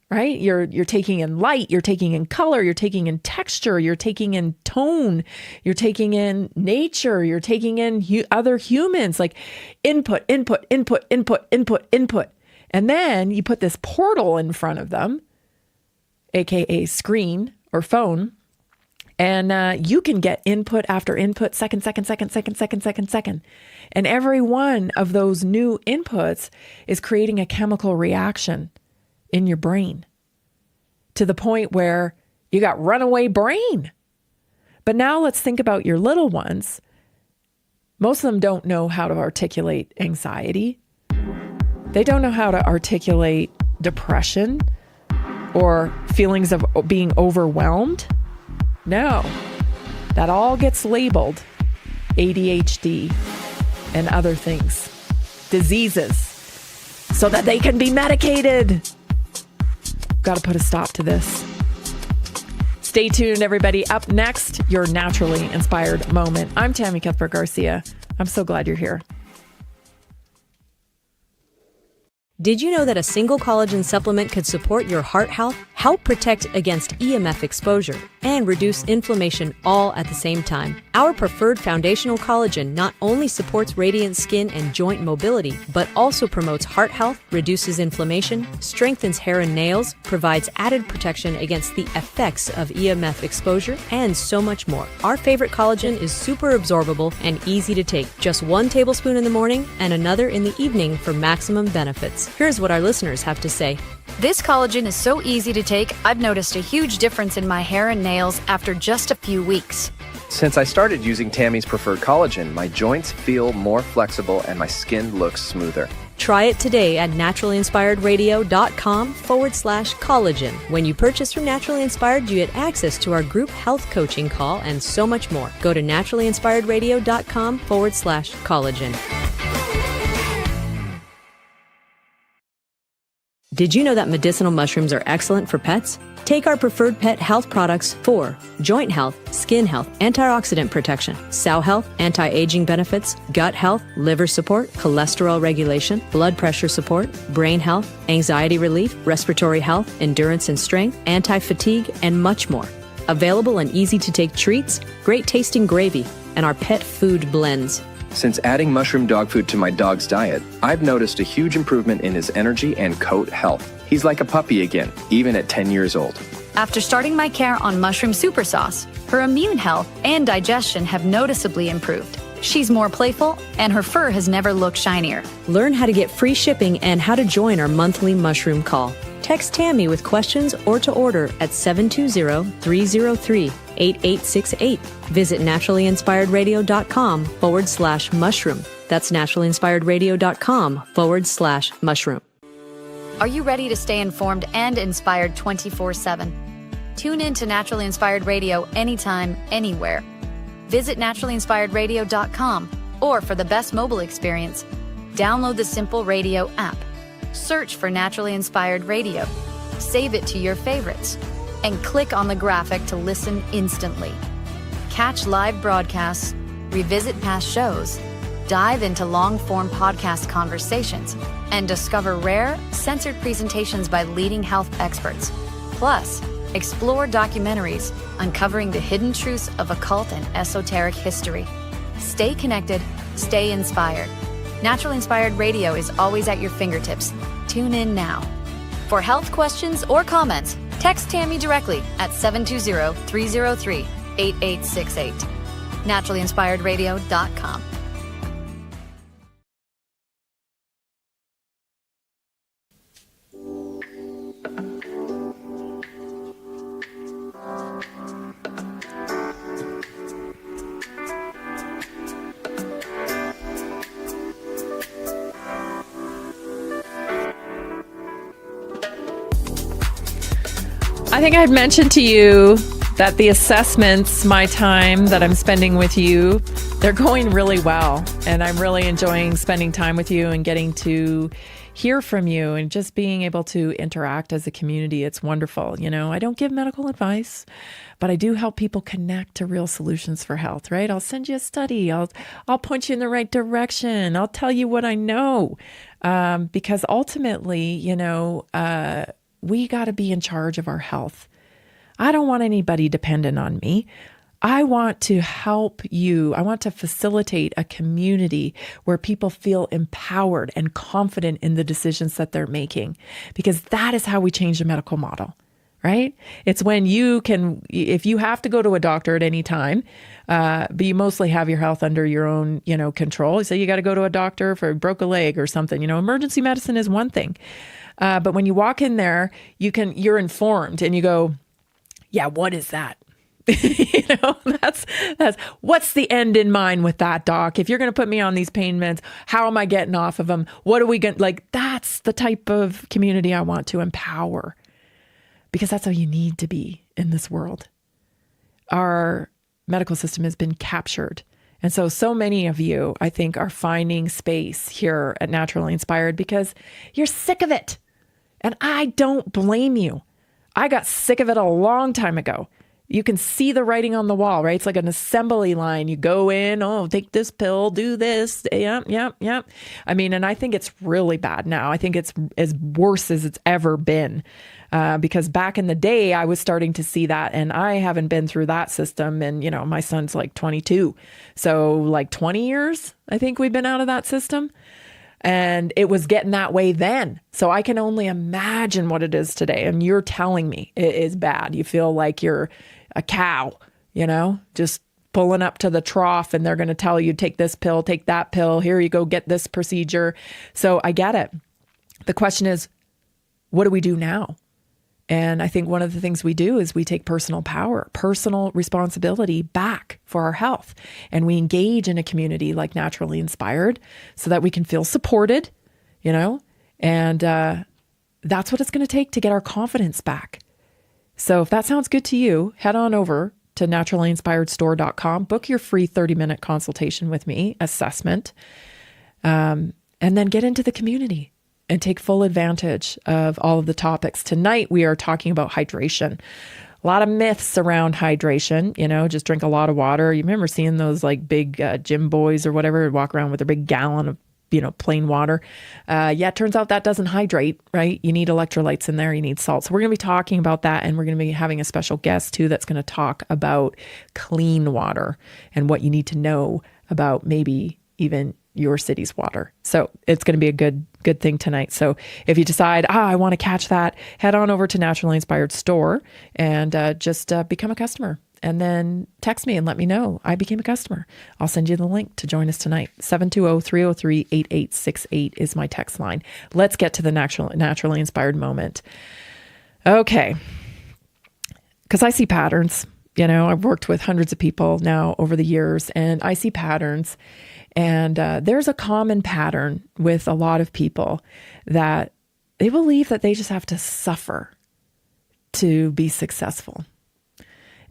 right? You're taking in light, you're taking in color, you're taking in texture, you're taking in tone, you're taking in nature, you're taking in other humans, like input. And then you put this portal in front of them, AKA screen or phone, and you can get input after input, second. And every one of those new inputs is creating a chemical reaction in your brain to the point where you got runaway brain. But now let's think about your little ones. Most of them don't know how to articulate anxiety. They don't know how to articulate depression or feelings of being overwhelmed. No, that all gets labeled ADHD and other things, diseases, so that they can be medicated. Got to put a stop to this. Stay tuned, everybody. Up next, your naturally inspired moment. I'm Tammy Cuthbert Garcia. I'm so glad you're here. Did you know that a single collagen supplement could support your heart health, help protect against EMF exposure, and reduce inflammation all at the same time? Our preferred foundational collagen not only supports radiant skin and joint mobility, but also promotes heart health, reduces inflammation, strengthens hair and nails, provides added protection against the effects of EMF exposure, and so much more. Our favorite collagen is super absorbable and easy to take. Just 1 tablespoon in the morning and another in the evening for maximum benefits. Here's what our listeners have to say. This collagen is so easy to take, I've noticed a huge difference in my hair and nails after just a few weeks. Since I started using Tammy's preferred collagen, my joints feel more flexible and my skin looks smoother. Try it today at naturallyinspiredradio.com/collagen. When you purchase from Naturally Inspired, you get access to our group health coaching call and so much more. Go to naturallyinspiredradio.com/collagen. Did you know that medicinal mushrooms are excellent for pets? Take our preferred pet health products for joint health, skin health, antioxidant protection, cell health, anti-aging benefits, gut health, liver support, cholesterol regulation, blood pressure support, brain health, anxiety relief, respiratory health, endurance and strength, anti-fatigue, and much more. Available in easy-to-take treats, great-tasting gravy, and our pet food blends. Since adding mushroom dog food to my dog's diet, I've noticed a huge improvement in his energy and coat health. He's like a puppy again, even at 10 years old. After starting my care on mushroom super sauce, her immune health and digestion have noticeably improved. She's more playful, and her fur has never looked shinier. Learn how to get free shipping and how to join our monthly mushroom call. Text Tammy with questions or to order at 720-303-8868. Visit naturallyinspiredradio.com/mushroom. That's naturallyinspiredradio.com/mushroom. Are you ready to stay informed and inspired 24/7? Tune in to Naturally Inspired Radio anytime, anywhere. Visit naturallyinspiredradio.com, or for the best mobile experience, download the Simple Radio app. Search for Naturally Inspired Radio, save it to your favorites, and click on the graphic to listen instantly. Catch live broadcasts, revisit past shows, dive into long-form podcast conversations, and discover rare, censored presentations by leading health experts. Plus, explore documentaries uncovering the hidden truths of occult and esoteric history. Stay connected, stay inspired. Naturally Inspired Radio is always at your fingertips. Tune in now. For health questions or comments, text Tammy directly at 720-303-8868. naturallyinspiredradio.com. I think I had mentioned to you that the assessments, my time that I'm spending with you, they're going really well. And I'm really enjoying spending time with you and getting to hear from you and just being able to interact as a community. It's wonderful. You know, I don't give medical advice, but I do help people connect to real solutions for health, right? I'll send you a study. I'll point you in the right direction. I'll tell you what I know. Because ultimately, you know, we got to be in charge of our health. I don't want anybody dependent on me. I want to help you. I want to facilitate a community where people feel empowered and confident in the decisions that they're making, because that is how we change the medical model, right? It's when you can, if you have to go to a doctor at any time, but you mostly have your health under your own, you know, control. So you got to go to a doctor for broke a leg or something. You know, emergency medicine is one thing. But when you walk in there, you're informed and you go, yeah, what is that? You know, that's what's the end in mind with that, doc? If you're going to put me on these pain meds, how am I getting off of them? What are we going to, like, that's the type of community I want to empower, because that's how you need to be in this world. Our medical system has been captured. And so many of you, I think, are finding space here at Naturally Inspired because you're sick of it. And I don't blame you. I got sick of it a long time ago. You can see the writing on the wall, right? It's like an assembly line. You go in, oh, take this pill, do this. Yep. I mean, and I think it's really bad now. I think it's as worse as it's ever been. Because back in the day, I was starting to see that, and I haven't been through that system. And, you know, my son's like 22. So like 20 years, I think we've been out of that system. And it was getting that way then. So I can only imagine what it is today. And you're telling me it is bad. You feel like you're a cow, you know, just pulling up to the trough, and they're going to tell you, take this pill, take that pill. Here you go, get this procedure. So I get it. The question is, what do we do now? And I think one of the things we do is we take personal power, personal responsibility back for our health. And we engage in a community like Naturally Inspired so that we can feel supported, you know, and that's what it's going to take to get our confidence back. So if that sounds good to you, head on over to naturallyinspiredstore.com, book your free 30-minute consultation with me, assessment, and then get into the community and take full advantage of all of the topics. Tonight, we are talking about hydration. A lot of myths around hydration, just drink a lot of water. You remember seeing those like big gym boys or whatever walk around with a big gallon of, plain water. It turns out that doesn't hydrate, right? You need electrolytes in there. You need salt. So we're going to be talking about that. And we're going to be having a special guest too, that's going to talk about clean water and what you need to know about maybe even your city's water. So it's going to be a good thing tonight. So if you decide, I want to catch that, head on over to Naturally Inspired store and just become a customer. And then text me and let me know I became a customer. I'll send you the link to join us tonight. 720-303-8868 is my text line. Let's get to the naturally inspired moment. Okay. Because I see patterns. I've worked with hundreds of people now over the years, and I see patterns. And there's a common pattern with a lot of people that they believe that they just have to suffer to be successful.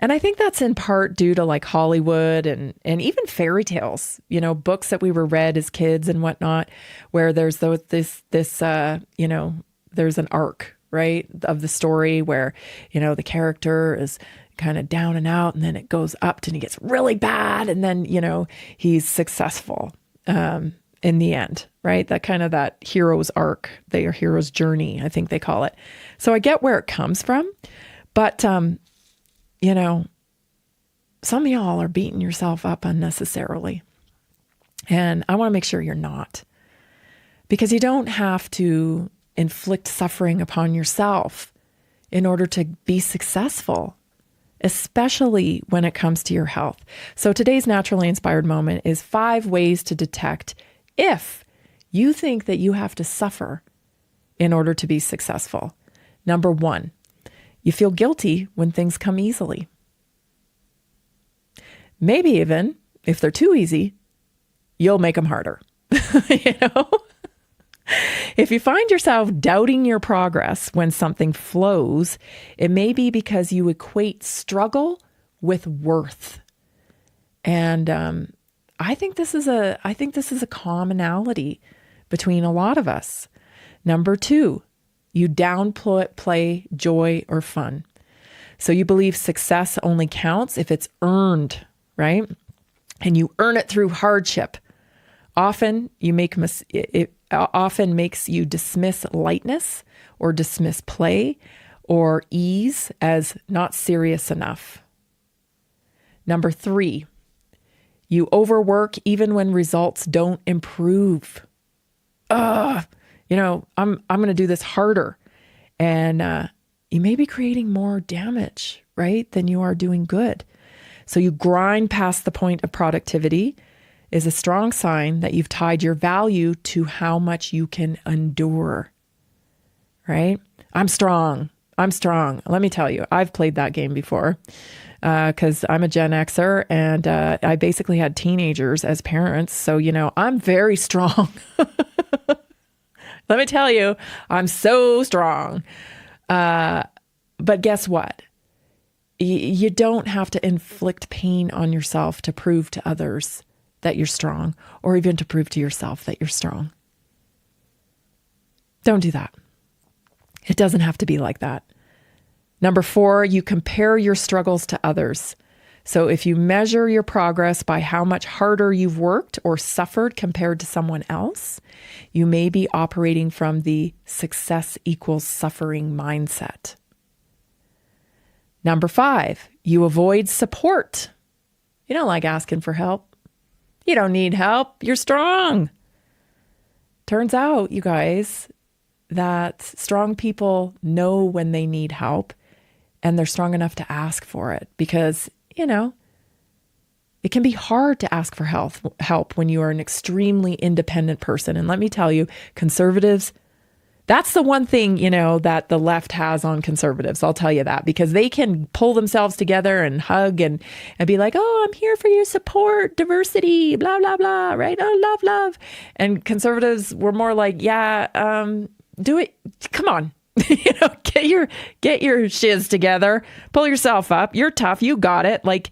And I think that's in part due to like Hollywood and even fairy tales, books that we were read as kids and whatnot, where there's there's an arc, right, of the story where, the character is kind of down and out, and then it goes up and he gets really bad, and then, he's successful in the end, right? That hero's arc, their hero's journey, I think they call it. So I get where it comes from, but some of y'all are beating yourself up unnecessarily. And I want to make sure you're not. Because you don't have to inflict suffering upon yourself in order to be successful, especially when it comes to your health. So today's Naturally Inspired Moment is 5 ways to detect if you think that you have to suffer in order to be successful. Number 1, you feel guilty when things come easily. Maybe even, if they're too easy, you'll make them harder. If you find yourself doubting your progress when something flows, it may be because you equate struggle with worth. And I think this is a commonality between a lot of us. Number 2, you downplay joy or fun. So you believe success only counts if it's earned, right? And you earn it through hardship. Often it often makes you dismiss lightness or dismiss play or ease as not serious enough. Number 3, you overwork even when results don't improve. I'm going to do this harder. And you may be creating more damage, right, than you are doing good. So you grind past the point of productivity is a strong sign that you've tied your value to how much you can endure, right? I'm strong. Let me tell you, I've played that game before because I'm a Gen Xer and I basically had teenagers as parents. So, I'm very strong. Let me tell you, I'm so strong. But guess what? You don't have to inflict pain on yourself to prove to others that you're strong, or even to prove to yourself that you're strong. Don't do that. It doesn't have to be like that. Number 4, you compare your struggles to others. So if you measure your progress by how much harder you've worked or suffered compared to someone else, you may be operating from the success equals suffering mindset. Number 5, you avoid support. You don't like asking for help. You don't need help. You're strong. Turns out, you guys, that strong people know when they need help and they're strong enough to ask for it because, it can be hard to ask for help when you are an extremely independent person. And let me tell you, conservatives, that's the one thing, that the left has on conservatives. I'll tell you that because they can pull themselves together and hug and be like, oh, I'm here for your support, diversity, blah, blah, blah, right? Oh, love. And conservatives were more like, do it. Come on, get your shiz together, pull yourself up. You're tough. You got it. Like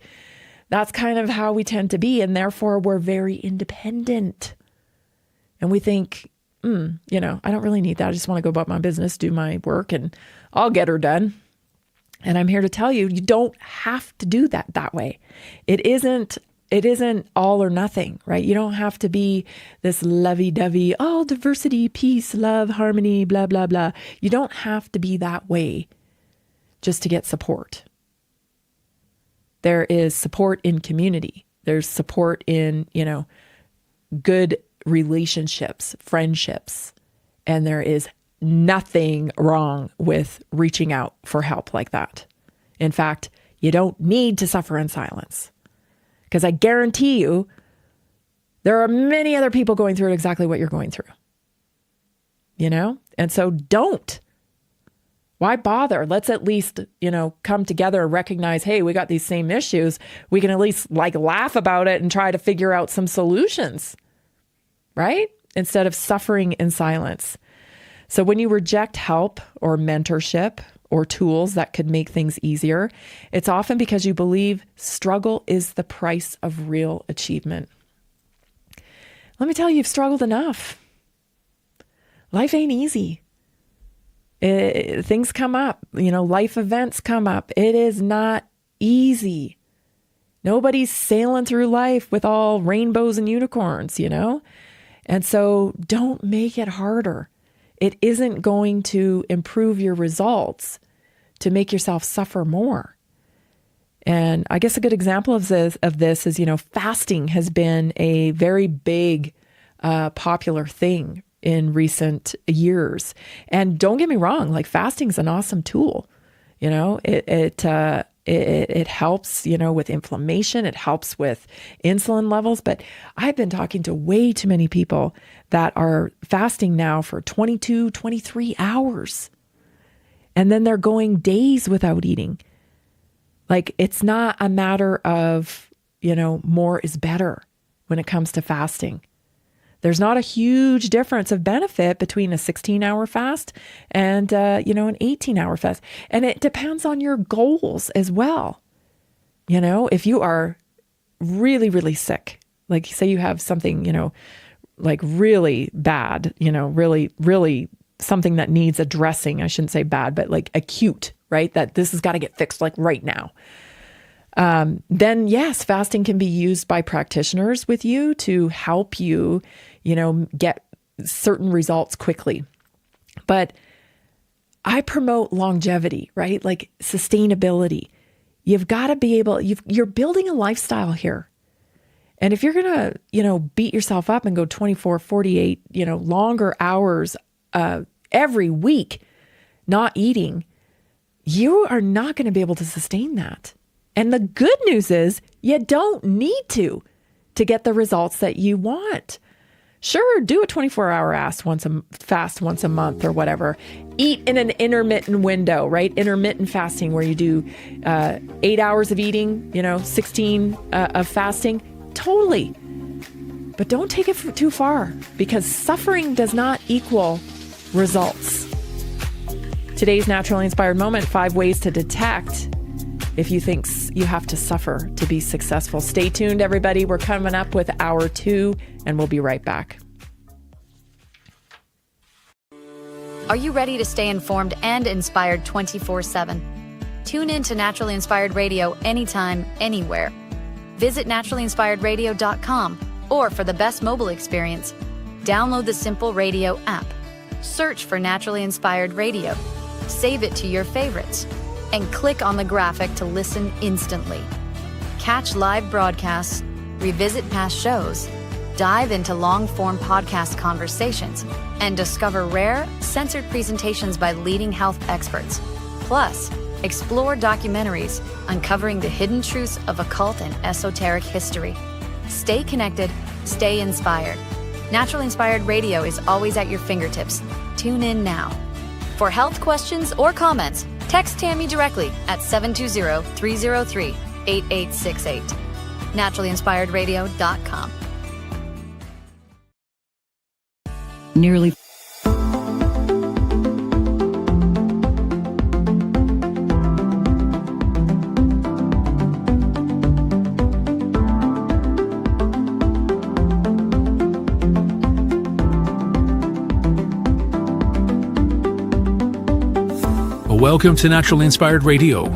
that's kind of how we tend to be. And therefore we're very independent. And we think, you know, I don't really need that. I just want to go about my business, do my work, and I'll get her done. And I'm here to tell you, you don't have to do that way. It isn't all or nothing, right? You don't have to be this lovey-dovey, oh, diversity, peace, love, harmony, blah, blah, blah. You don't have to be that way just to get support. There is support in community. There's support in, you know, good relationships, friendships. And there is nothing wrong with reaching out for help like that. In fact, you don't need to suffer in silence. Because I guarantee you, there are many other people going through exactly what you're going through. You know? And so don't. Why bother? Let's at least, you know, come together and recognize, hey, we got these same issues. We can at least like laugh about it and try to figure out some solutions, right? Instead of suffering in silence. So when you reject help or mentorship or tools that could make things easier, it's often because you believe struggle is the price of real achievement. Let me tell you, you've struggled enough. Life ain't easy. Things come up, you know, life events come up. It is not easy. Nobody's sailing through life with all rainbows and unicorns, you know? And so don't make it harder. It isn't going to improve your results to make yourself suffer more. And I guess a good example of this is, you know, fasting has been a very big, popular thing in recent years. And don't get me wrong, like fasting is an awesome tool. You know, it helps, you know, with inflammation. It helps with insulin levels. But I've been talking to way too many people that are fasting now for 22, 23 hours. And then they're going days without eating. Like, it's not a matter of, you know, more is better when it comes to fasting. There's not a huge difference of benefit between a 16-hour fast and, you know, an 18-hour fast. And it depends on your goals as well. You know, if you are really, really sick, like say you have something, you know, like really bad, you know, really, really something that needs addressing. I shouldn't say bad, but like acute, right? That this has got to get fixed like right now. Then yes, fasting can be used by practitioners with you to help you, you know, get certain results quickly. But I promote longevity, right? Like sustainability. You've got to be able, you're building a lifestyle here. And if you're going to, you know, beat yourself up and go 24, 48, you know, longer hours every week not eating, you are not going to be able to sustain that. And the good news is you don't need to get the results that you want. Sure, do a 24-hour fast once a month or whatever. Eat in an intermittent window, right? Intermittent fasting where you do 8 hours of eating, you know, 16 of fasting. Totally. But don't take it too far because suffering does not equal results. Today's Naturally Inspired Moment, 5 ways to detect if you think you have to suffer to be successful. Stay tuned, everybody. We're coming up with hour 2, and we'll be right back. Are you ready to stay informed and inspired 24/7? Tune in to Naturally Inspired Radio anytime, anywhere. Visit naturallyinspiredradio.com, or for the best mobile experience, download the Simple Radio app. Search for Naturally Inspired Radio. Save it to your favorites and click on the graphic to listen instantly. Catch live broadcasts, revisit past shows, dive into long-form podcast conversations, and discover rare, censored presentations by leading health experts. Plus, explore documentaries uncovering the hidden truths of occult and esoteric history. Stay connected, stay inspired. Naturally Inspired Radio is always at your fingertips. Tune in now. For health questions or comments, text Tammy directly at 720-303-8868. naturallyinspiredradio.com. Nearly Welcome to Naturally Inspired Radio,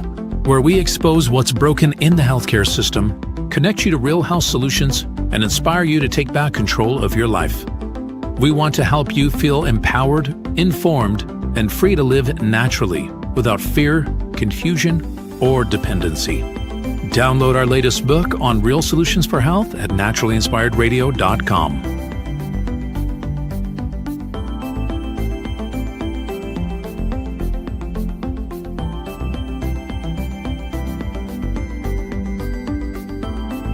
where we expose what's broken in the healthcare system, connect you to real health solutions, and inspire you to take back control of your life. We want to help you feel empowered, informed, and free to live naturally without fear, confusion, or dependency. Download our latest book on real solutions for health at naturallyinspiredradio.com.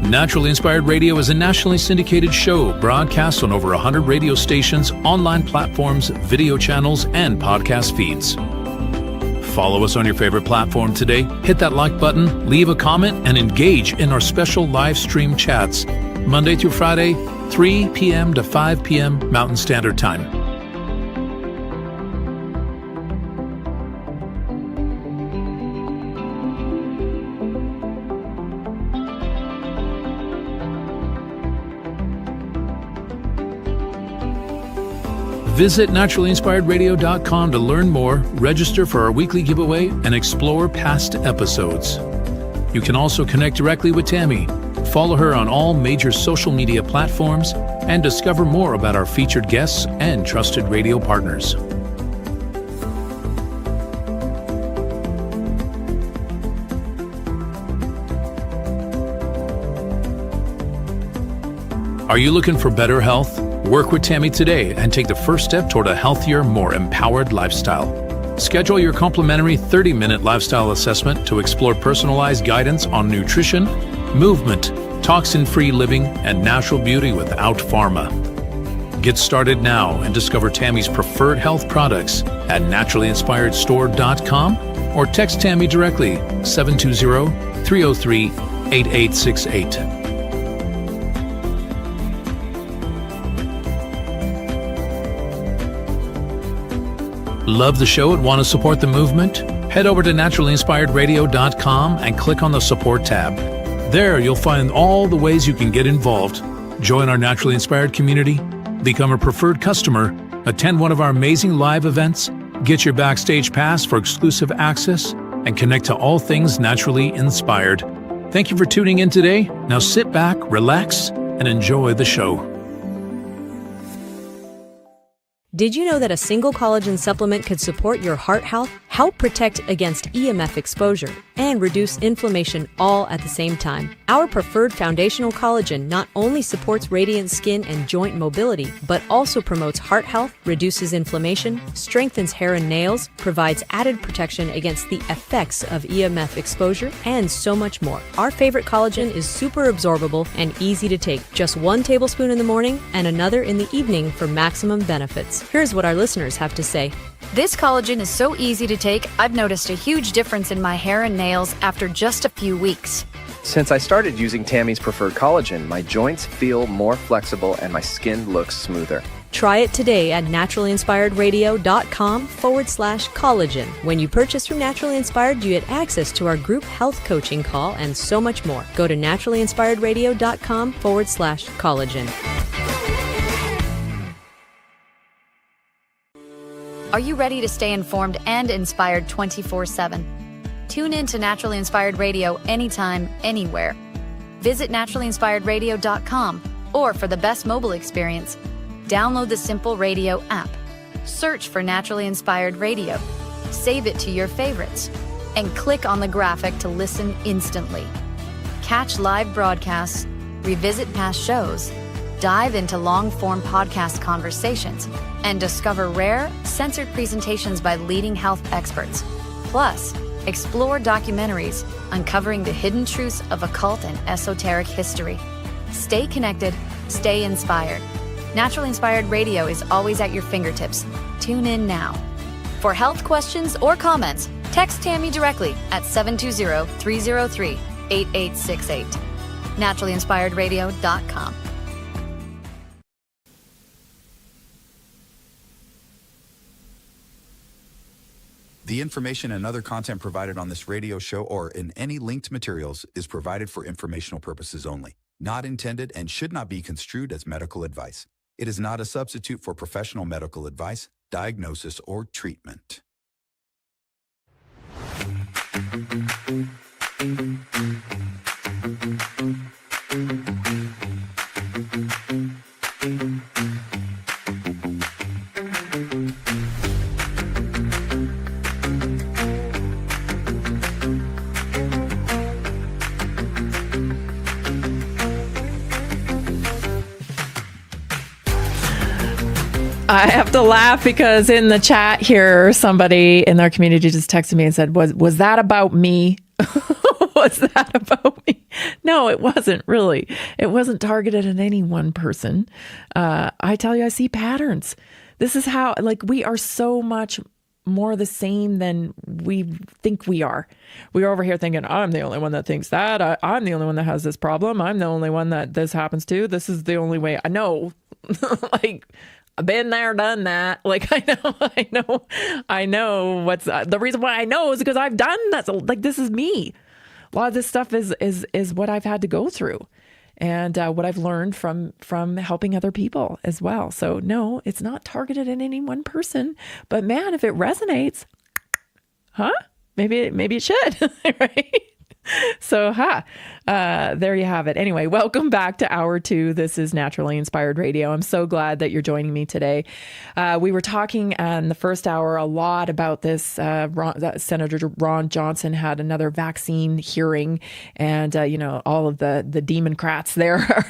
Naturally Inspired Radio is a nationally syndicated show broadcast on over 100 radio stations, online platforms, video channels, and podcast feeds. Follow us on your favorite platform today, hit that like button, leave a comment, and engage in our special live stream chats, Monday through Friday, 3 p.m. to 5 p.m. Mountain Standard Time. Visit naturallyinspiredradio.com to learn more, register for our weekly giveaway, and explore past episodes. You can also connect directly with Tammy, follow her on all major social media platforms, and discover more about our featured guests and trusted radio partners. Are you looking for better health? Work with Tammy today and take the first step toward a healthier, more empowered lifestyle. Schedule your complimentary 30-minute lifestyle assessment to explore personalized guidance on nutrition, movement, toxin-free living, and natural beauty without pharma. Get started now and discover Tammy's preferred health products at naturallyinspiredstore.com or text Tammy directly 720-303-8868. Love the show and want to support the movement? Head over to naturallyinspiredradio.com and click on the support tab. There you'll find all the ways you can get involved. Join our Naturally Inspired community, become a preferred customer, attend one of our amazing live events, get your backstage pass for exclusive access, and connect to all things naturally inspired. Thank you for tuning in today. Now sit back, relax, and enjoy the show. Did you know that a single collagen supplement could support your heart health, help protect against EMF exposure, and reduce inflammation all at the same time? Our preferred foundational collagen not only supports radiant skin and joint mobility, but also promotes heart health, reduces inflammation, strengthens hair and nails, provides added protection against the effects of EMF exposure, and so much more. Our favorite collagen is super absorbable and easy to take. Just 1 tablespoon in the morning and another in the evening for maximum benefits. Here's what our listeners have to say. This collagen is so easy to take, I've noticed a huge difference in my hair and nails after just a few weeks. Since I started using Tammy's preferred collagen, my joints feel more flexible and my skin looks smoother. Try it today at naturallyinspiredradio.com/collagen. When you purchase from Naturally Inspired, you get access to our group health coaching call and so much more. Go to naturallyinspiredradio.com/collagen. Are you ready to stay informed and inspired 24/7? Tune in to Naturally Inspired Radio anytime, anywhere. Visit naturallyinspiredradio.com, or for the best mobile experience, download the Simple Radio app. Search for Naturally Inspired Radio, save it to your favorites, and click on the graphic to listen instantly. Catch live broadcasts, revisit past shows, dive into long-form podcast conversations, and discover rare, censored presentations by leading health experts. Plus, explore documentaries uncovering the hidden truths of occult and esoteric history. Stay connected, stay inspired. Naturally Inspired Radio is always at your fingertips. Tune in now. For health questions or comments, text Tammy directly at 720-303-8868. naturallyinspiredradio.com. The information and other content provided on this radio show or in any linked materials is provided for informational purposes only, not intended and should not be construed as medical advice. It is not a substitute for professional medical advice, diagnosis, or treatment. I have to laugh because in the chat here, somebody in our community just texted me and said, was that about me? Was that about me? No, it wasn't really. It wasn't targeted at any one person. I tell you, I see patterns. This is how, like, we are so much more the same than we think we are. We're over here thinking, I'm the only one that thinks that. I'm the only one that has this problem. I'm the only one that this happens to. This is the only way I know. Like, I've been there, done that. Like, I know what's the reason why I know is because I've done that. So, like, this is me. A lot of this stuff is what I've had to go through, and what I've learned from helping other people as well. So no, it's not targeted at any one person. But man, if it resonates, maybe it should, right? So, there you have it. Anyway, welcome back to Hour 2. This is Naturally Inspired Radio. I'm so glad that you're joining me today. We were talking in the first hour a lot about this. Senator Ron Johnson had another vaccine hearing, and, all of the Democrats there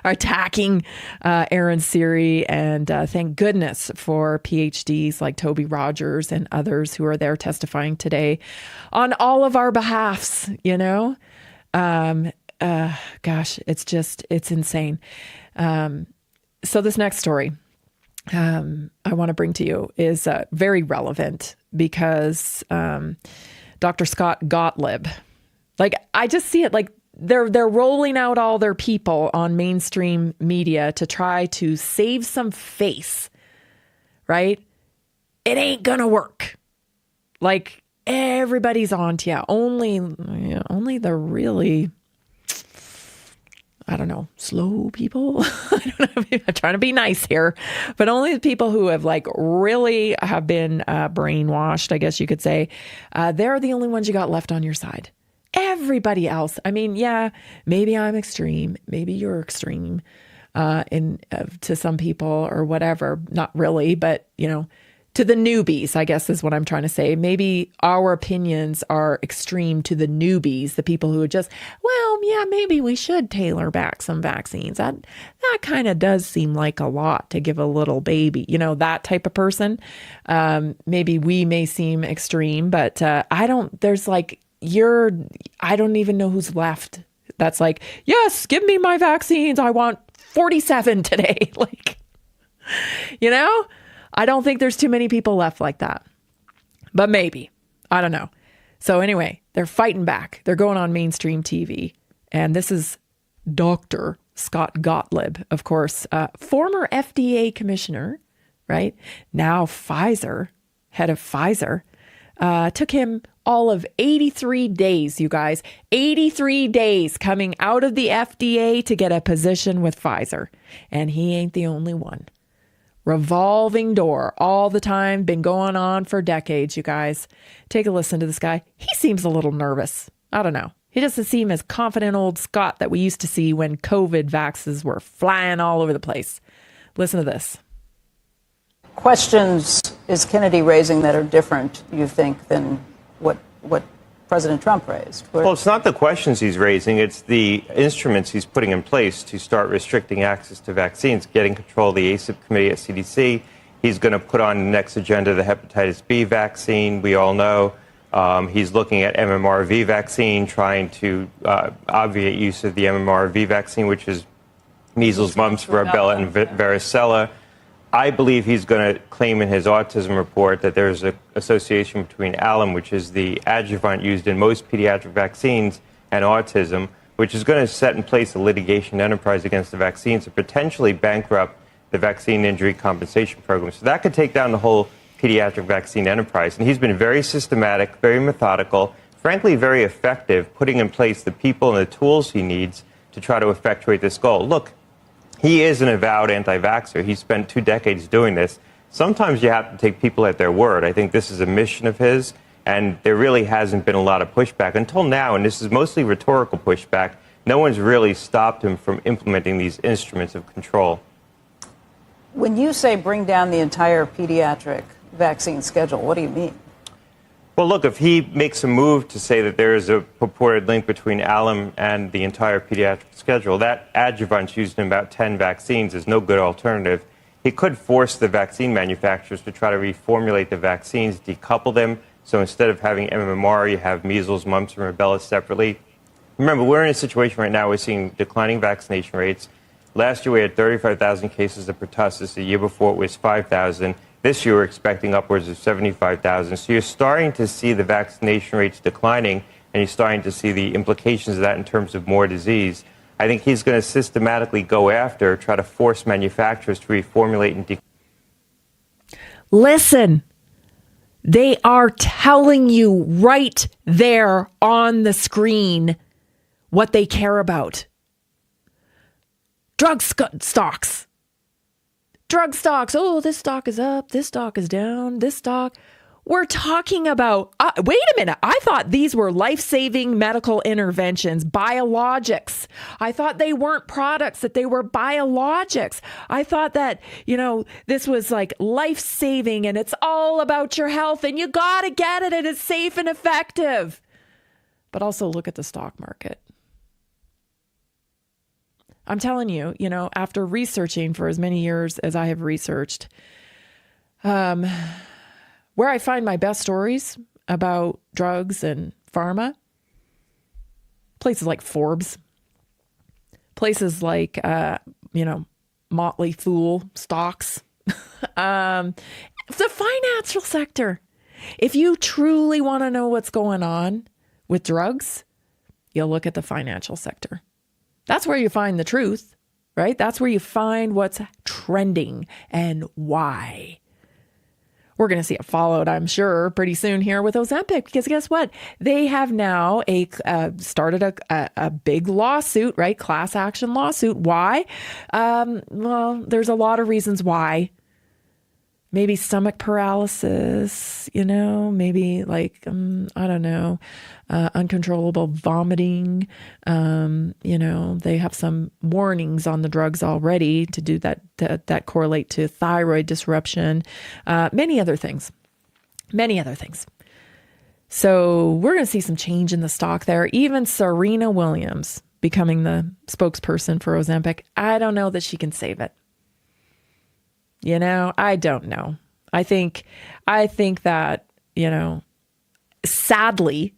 are attacking Aaron Siri. And thank goodness for PhDs like Toby Rogers and others who are there testifying today on all of our behalfs, gosh, it's insane. So this next story I want to bring to you is very relevant because Dr. Scott Gottlieb, like, I just see it like they're rolling out all their people on mainstream media to try to save some face, right? It ain't gonna work. Like, everybody's on to you. Only the really, I don't know, slow people. I don't know. I'm trying to be nice here, but only the people who have really have been brainwashed, I guess you could say, they're the only ones you got left on your side. Everybody else, I mean, yeah, maybe I'm extreme, maybe you're extreme, to some people or whatever. Not really, but to the newbies, I guess is what I'm trying to say. Maybe our opinions are extreme to the newbies, the people who are just, well, yeah, maybe we should tailor back some vaccines. That kind of does seem like a lot to give a little baby, that type of person. Maybe we may seem extreme, but I don't even know who's left. That's like, yes, give me my vaccines. I want 47 today. I don't think there's too many people left like that, but maybe, I don't know. So anyway, they're fighting back. They're going on mainstream TV. And this is Dr. Scott Gottlieb, of course, former FDA commissioner, right? Now Pfizer, head of Pfizer. Took him all of 83 days, you guys, 83 days coming out of the FDA to get a position with Pfizer. And he ain't the only one. Revolving door all the time, been going on for decades, you guys. Take a listen to this guy. He seems a little nervous. I don't know. He doesn't seem as confident old Scott that we used to see when COVID vaxes were flying all over the place. Listen to this. Questions is Kennedy raising that are different, you think, than what President Trump raised? Well, it's not the questions he's raising. It's the instruments he's putting in place to start restricting access to vaccines, getting control of the ACIP committee at CDC. He's going to put on the next agenda the hepatitis B vaccine. We all know he's looking at MMRV vaccine, trying to obviate use of the MMRV vaccine, which is measles, mumps, rubella, and varicella. I believe he's going to claim in his autism report that there's an association between alum, which is the adjuvant used in most pediatric vaccines, and autism, which is going to set in place a litigation enterprise against the vaccines to potentially bankrupt the vaccine injury compensation program. So that could take down the whole pediatric vaccine enterprise. And he's been very systematic, very methodical, frankly, very effective, putting in place the people and the tools he needs to try to effectuate this goal. Look, he is an avowed anti-vaxxer. He spent 2 decades doing this. Sometimes you have to take people at their word. I think this is a mission of his. And there really hasn't been a lot of pushback until now, and this is mostly rhetorical pushback. No one's really stopped him from implementing these instruments of control. When you say bring down the entire pediatric vaccine schedule, what do you mean? Well, look, if he makes a move to say that there is a purported link between alum and the entire pediatric schedule, that adjuvant's used in about 10 vaccines is no good alternative. He could force the vaccine manufacturers to try to reformulate the vaccines, decouple them. So instead of having MMR, you have measles, mumps, and rubella separately. Remember, we're in a situation right now, we're seeing declining vaccination rates. Last year, we had 35,000 cases of pertussis. The year before, it was 5,000. This year, we're expecting upwards of 75,000. So you're starting to see the vaccination rates declining, and you're starting to see the implications of that in terms of more disease. I think he's going to systematically go after, try to force manufacturers to reformulate and Listen. They are telling you right there on the screen what they care about. Drug stocks. Drug stocks. Oh, this stock is up. This stock is down. This stock. We're talking about, wait a minute. I thought these were life-saving medical interventions, biologics. I thought they weren't products, that they were biologics. I thought that, this was like life-saving and it's all about your health and you got to get it and it's safe and effective. But also look at the stock market. I'm telling you, after researching for as many years as I have researched, where I find my best stories about drugs and pharma, places like Forbes, places like, Motley Fool stocks, the financial sector. If you truly want to know what's going on with drugs, you'll look at the financial sector. That's where you find the truth, right? That's where you find what's trending and why. We're going to see it followed, I'm sure, pretty soon here with Ozempic, because guess what? They have now started a big lawsuit, right? Class action lawsuit. Why? Well, there's a lot of reasons why. Maybe stomach paralysis, maybe uncontrollable vomiting. They have some warnings on the drugs already to do that correlate to thyroid disruption, many other things. So we're going to see some change in the stock there. Even Serena Williams becoming the spokesperson for Ozempic. I don't know that she can save it. I don't know. I think that, sadly,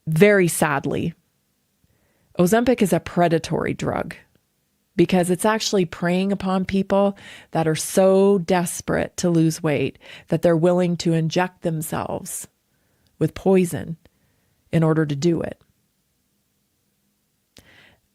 very sadly, Ozempic is a predatory drug because it's actually preying upon people that are so desperate to lose weight that they're willing to inject themselves with poison in order to do it.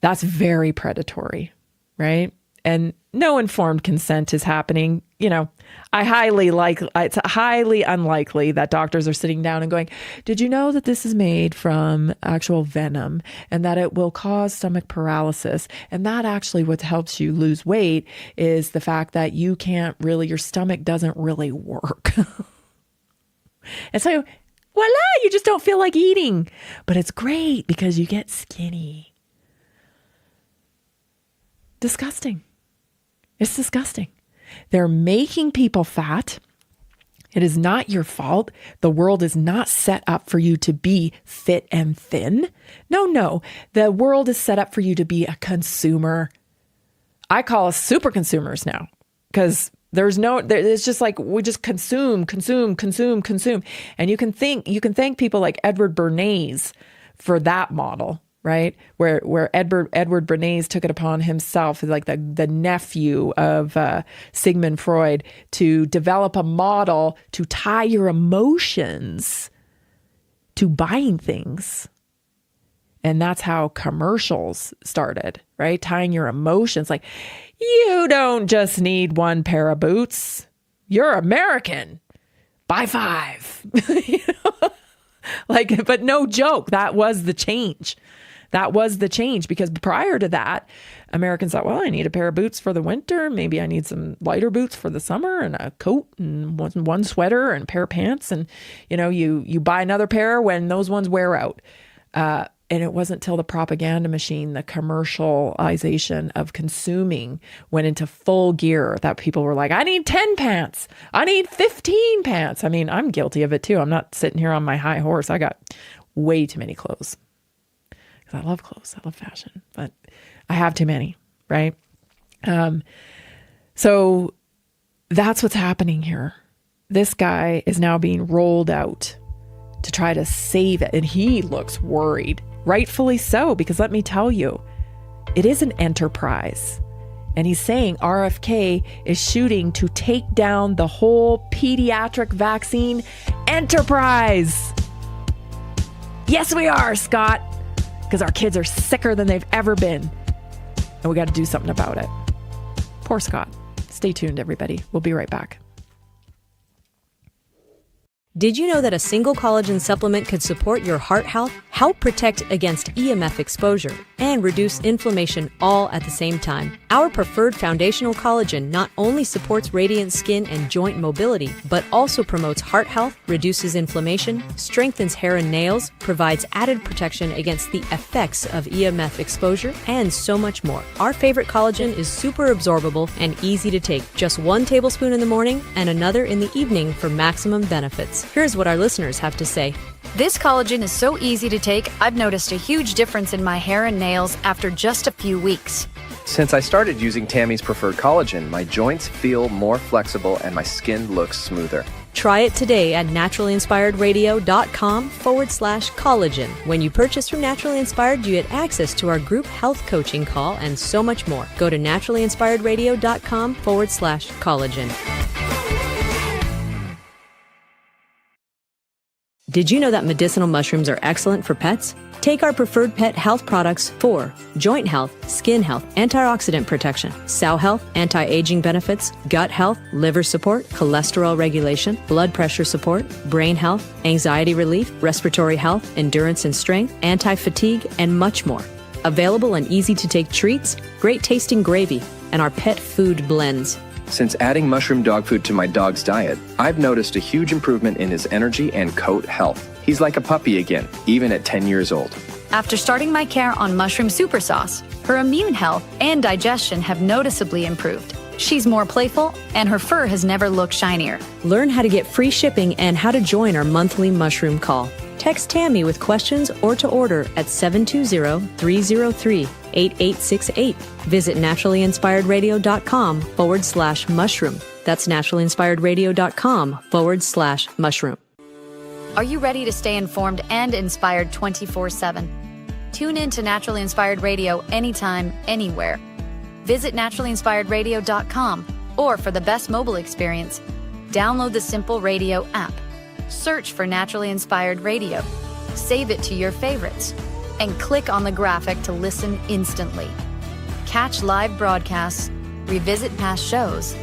That's very predatory, right? And no informed consent is happening. It's highly unlikely that doctors are sitting down and going, did you know that this is made from actual venom and that it will cause stomach paralysis? And that actually what helps you lose weight is the fact that your stomach doesn't really work. And so, voila, you just don't feel like eating. But it's great because you get skinny. Disgusting. It's disgusting. They're making people fat. It is not your fault. The world is not set up for you to be fit and thin. No. The world is set up for you to be a consumer. I call us super consumers now because it's just like we just consume. And you can thank people like Edward Bernays for that model. Right? Where Edward Bernays took it upon himself, like the nephew of Sigmund Freud, to develop a model to tie your emotions to buying things. And that's how commercials started, right? Tying your emotions. Like, you don't just need one pair of boots. You're American. Buy 5. But no joke. That was the change. That was the change, because prior to that, Americans thought, well, I need a pair of boots for the winter. Maybe I need some lighter boots for the summer, and a coat and one sweater and a pair of pants. And, you buy another pair when those ones wear out. And it wasn't till the propaganda machine, the commercialization of consuming went into full gear, that people were like, I need 10 pants. I need 15 pants. I mean, I'm guilty of it too. I'm not sitting here on my high horse. I got way too many clothes. Because I love clothes. I love fashion. But I have too many, right? So that's what's happening here. This guy is now being rolled out to try to save it. And he looks worried. Rightfully so, because let me tell you, it is an enterprise. And he's saying RFK is shooting to take down the whole pediatric vaccine enterprise. Yes, we are, Scott, because our kids are sicker than they've ever been. And we got to do something about it. Poor Scott. Stay tuned, everybody. We'll be right back. Did you know that a single collagen supplement could support your heart health, help protect against EMF exposure, and reduce inflammation all at the same time? Our preferred foundational collagen not only supports radiant skin and joint mobility, but also promotes heart health, reduces inflammation, strengthens hair and nails, provides added protection against the effects of EMF exposure, and so much more. Our favorite collagen is super absorbable and easy to take. Just 1 tablespoon in the morning and another in the evening for maximum benefits. Here's what our listeners have to say. This collagen is so easy to take, I've noticed a huge difference in my hair and nails after just a few weeks. Since I started using Tammy's preferred collagen, my joints feel more flexible and my skin looks smoother. Try it today at naturalinspiredradio.com/collagen. When you purchase from Naturally Inspired, you get access to our group health coaching call and so much more. Go to naturalinspiredradio.com/collagen. Did you know that medicinal mushrooms are excellent for pets? Take our preferred pet health products for joint health, skin health, antioxidant protection, cell health, anti-aging benefits, gut health, liver support, cholesterol regulation, blood pressure support, brain health, anxiety relief, respiratory health, endurance and strength, anti-fatigue, and much more. Available in easy-to-take treats, great-tasting gravy, and our pet food blends. Since adding mushroom dog food to my dog's diet, I've noticed a huge improvement in his energy and coat health. He's like a puppy again, even at 10 years old. After starting my care on mushroom super sauce, her immune health and digestion have noticeably improved. She's more playful, and her fur has never looked shinier. Learn how to get free shipping and how to join our monthly mushroom call. Text Tammy with questions or to order at 720-303-8868. Visit naturalinspiredradio.com/mushroom. That's naturalinspiredradio.com/mushroom. Are you ready to stay informed and inspired 24/7? Tune in to Naturally Inspired Radio anytime, anywhere. Visit naturalinspiredradio.com, or for the best mobile experience, download the Simple Radio app. Search for Naturally Inspired Radio, save it to your favorites, and click on the graphic to listen instantly. Catch live broadcasts, revisit past shows,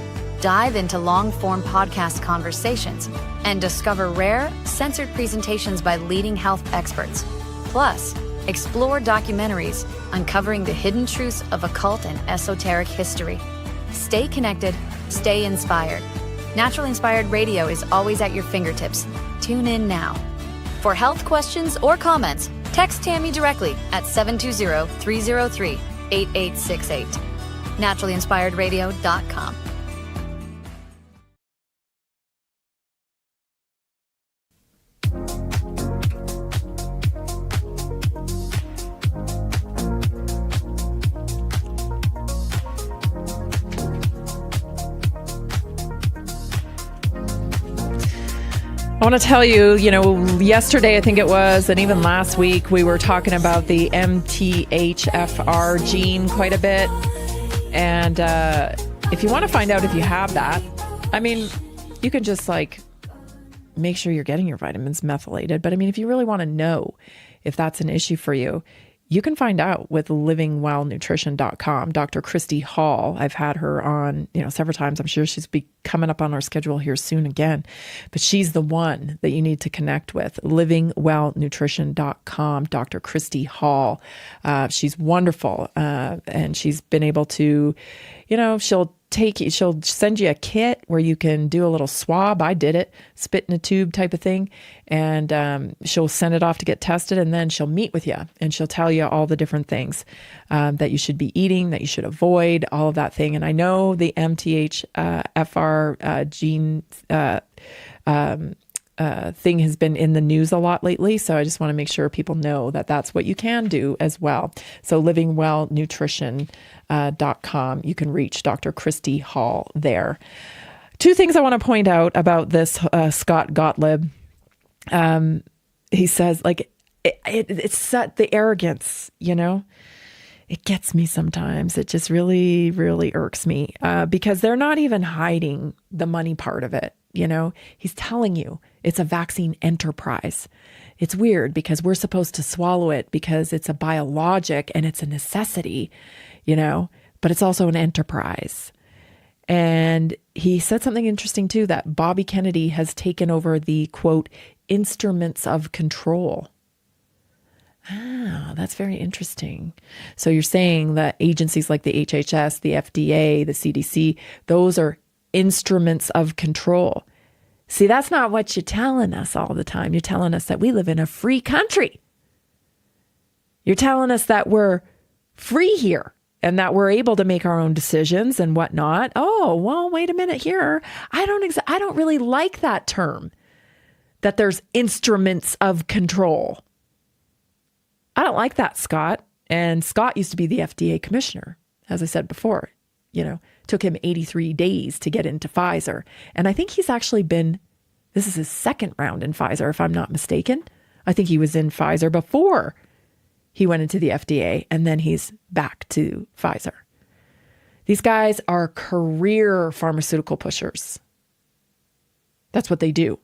dive into long-form podcast conversations, and discover rare, censored presentations by leading health experts. Plus, explore documentaries uncovering the hidden truths of occult and esoteric history. Stay connected, stay inspired. Naturally Inspired Radio is always at your fingertips. Tune in now. For health questions or comments, text Tammy directly at 720-303-8868. NaturallyInspiredRadio.com. I want to tell you, yesterday I think it was, and even last week, we were talking about the MTHFR gene quite a bit. And if you want to find out if you have that, I mean, you can just make sure you're getting your vitamins methylated. But I mean, if you really want to know if that's an issue for you, You can find out with livingwellnutrition.com. Dr. Christy Hall, I've had her on, several times. I'm sure she's be coming up on our schedule here soon again. But she's the one that you need to connect with. livingwellnutrition.com. Dr. Christy Hall. She's wonderful. And she's been able to, she'll send you a kit where you can do a little swab. I did it, spit in a tube type of thing. And she'll send it off to get tested, and then she'll meet with you and she'll tell you all the different things that you should be eating, that you should avoid, all of that thing. And I know the MTHFR gene thing has been in the news a lot lately. So I just want to make sure people know that that's what you can do as well. So livingwellnutrition.com. You can reach Dr. Christy Hall there. Two things I want to point out about this Scott Gottlieb. He says, it's the arrogance, it gets me sometimes. It just really, really irks me because they're not even hiding the money part of it. He's telling you it's a vaccine enterprise. It's weird because we're supposed to swallow it because it's a biologic and it's a necessity, but it's also an enterprise. And he said something interesting too, that Bobby Kennedy has taken over the, quote, instruments of control. That's very interesting. So you're saying that agencies like the HHS, the FDA, the CDC, those are instruments of control. See, that's not what you're telling us all the time. You're telling us that we live in a free country. You're telling us that we're free here and that we're able to make our own decisions and whatnot. Oh, well, wait a minute here. I don't really like that term, that there's instruments of control. I don't like that, Scott. And Scott used to be the FDA commissioner, as I said before. Took him 83 days to get into Pfizer. And I think he's actually this is his second round in Pfizer, if I'm not mistaken. I think he was in Pfizer before he went into the FDA, and then he's back to Pfizer. These guys are career pharmaceutical pushers. That's what they do.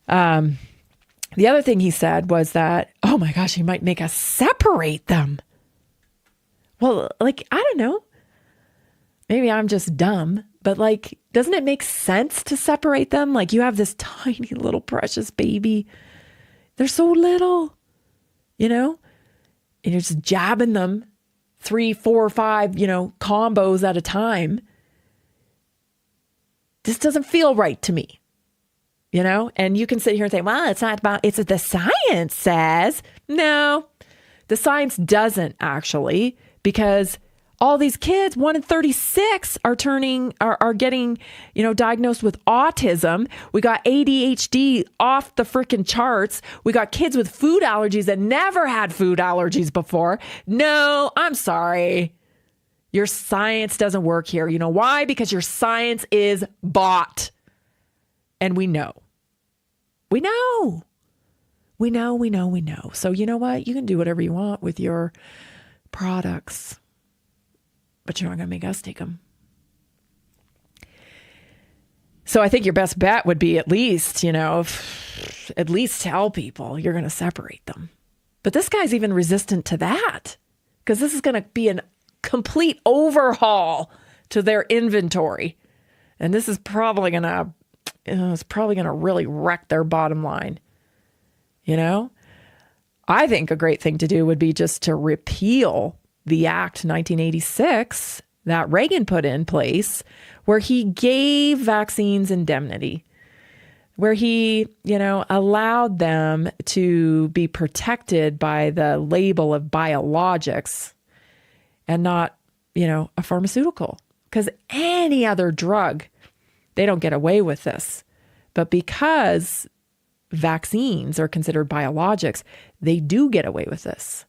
The other thing he said was that, oh my gosh, he might make us separate them. Well, I don't know. Maybe I'm just dumb, but doesn't it make sense to separate them? You have this tiny little precious baby. They're so little, and you're just jabbing them 3, 4, 5, combos at a time. This doesn't feel right to me, and you can sit here and say, well, it's not about, it's what the science says. No, the science doesn't actually. Because all these kids, 1 in 36 are getting, diagnosed with autism. We got ADHD off the freaking charts. We got kids with food allergies that never had food allergies before. No, I'm sorry. Your science doesn't work here. You know why? Because your science is bought. And we know. We know. So you know what? You can do whatever you want with your products, but you're not going to make us take them. So I think your best bet would be at least tell people you're going to separate them. But this guy's even resistant to that because this is going to be a complete overhaul to their inventory. And this is probably going to, really wreck their bottom line. I think a great thing to do would be just to repeal the Act 1986 that Reagan put in place, where he gave vaccines indemnity, where he, allowed them to be protected by the label of biologics and not, a pharmaceutical. Because any other drug, they don't get away with this. But because vaccines are considered biologics, they do get away with this.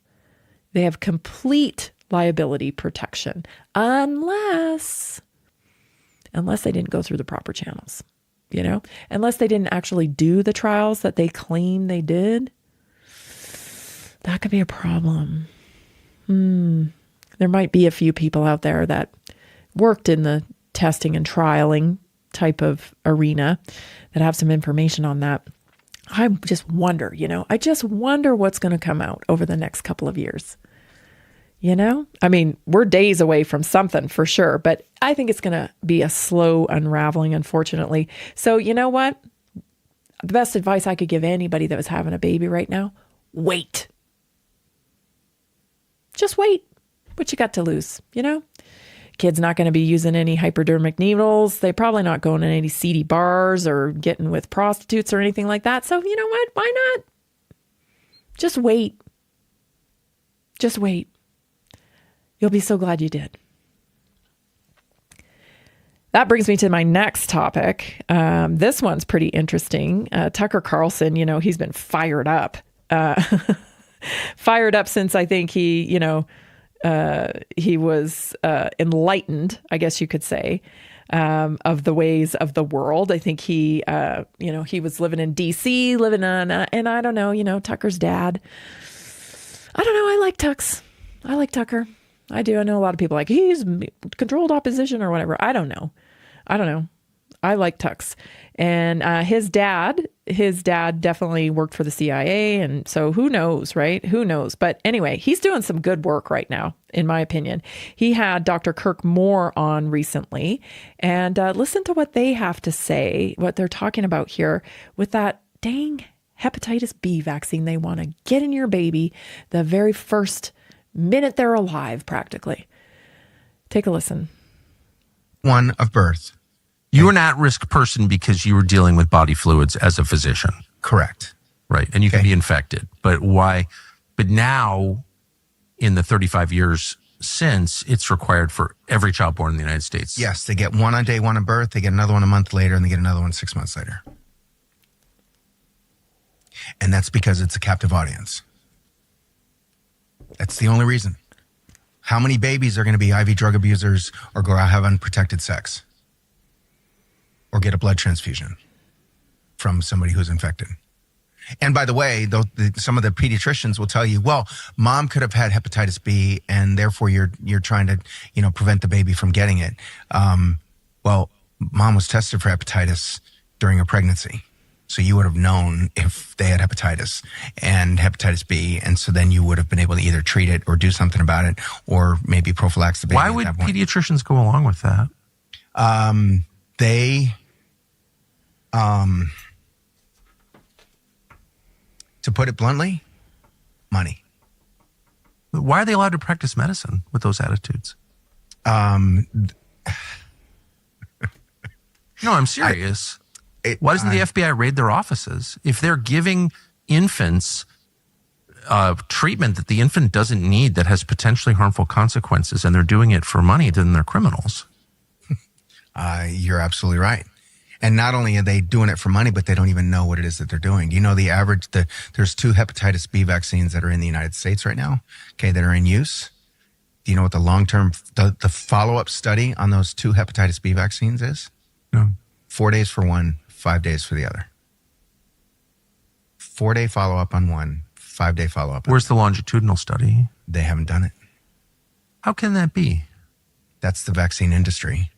They have complete liability protection unless they didn't go through the proper channels, unless they didn't actually do the trials that they claim they did. That could be a problem. There might be a few people out there that worked in the testing and trialing type of arena that have some information on that. I just wonder, I just wonder what's going to come out over the next couple of years. I mean, we're days away from something for sure, but I think it's going to be a slow unraveling, unfortunately. So you know what? The best advice I could give anybody that was having a baby right now, wait. Just wait. What you got to lose, Kid's not going to be using any hypodermic needles. They're probably not going in any seedy bars or getting with prostitutes or anything like that. So you know what? Why not? Just wait. Just wait. You'll be so glad you did. That brings me to my next topic. This one's pretty interesting. Tucker Carlson, he's been fired up. Fired up since I think he was enlightened, I guess you could say, of the ways of the world. I think he was living in D.C., living on, and I don't know, Tucker's dad. I don't know. I like Tux. I like Tucker. I do. I know a lot of people like he's controlled opposition or whatever. I don't know. I like Tux. And his dad definitely worked for the CIA. And so who knows, right? Who knows? But anyway, he's doing some good work right now, in my opinion. He had Dr. Kirk Moore on recently. And listen to what they have to say, what they're talking about here with that dang hepatitis B vaccine they want to get in your baby the very first minute they're alive, practically. Take a listen. One of birth. You were an at-risk person because you were dealing with body fluids as a physician. Correct. Right. And you can be infected. But why? But now, in the 35 years since, it's required for every child born in the United States. Yes. They get one on day one of birth. They get another one a month later, and they get another one 6 months later. And that's because it's a captive audience. That's the only reason. How many babies are going to be IV drug abusers or go out have unprotected sex? Or get a blood transfusion from somebody who's infected? And by the way, some of the pediatricians will tell you, well, mom could have had hepatitis B and therefore you're trying to, prevent the baby from getting it. Well, mom was tested for hepatitis during her pregnancy. So you would have known if they had hepatitis and hepatitis B. And so then you would have been able to either treat it or do something about it or maybe prophylax the baby. Why would pediatricians go along with that? To put it bluntly, money. Why are they allowed to practice medicine with those attitudes? No, I'm serious. Why doesn't the FBI raid their offices? If they're giving infants treatment that the infant doesn't need that has potentially harmful consequences and they're doing it for money, then they're criminals. You're absolutely right. And not only are they doing it for money, but they don't even know what it is that they're doing. Do you know there's 2 hepatitis B vaccines that are in the United States right now, that are in use? Do you know what the long-term, the follow-up study on those 2 hepatitis B vaccines is? No. 4 days for one, 5 days for the other. 4-day follow-up on one, 5-day follow-up. Where's the longitudinal study? They haven't done it. How can that be? That's the vaccine industry.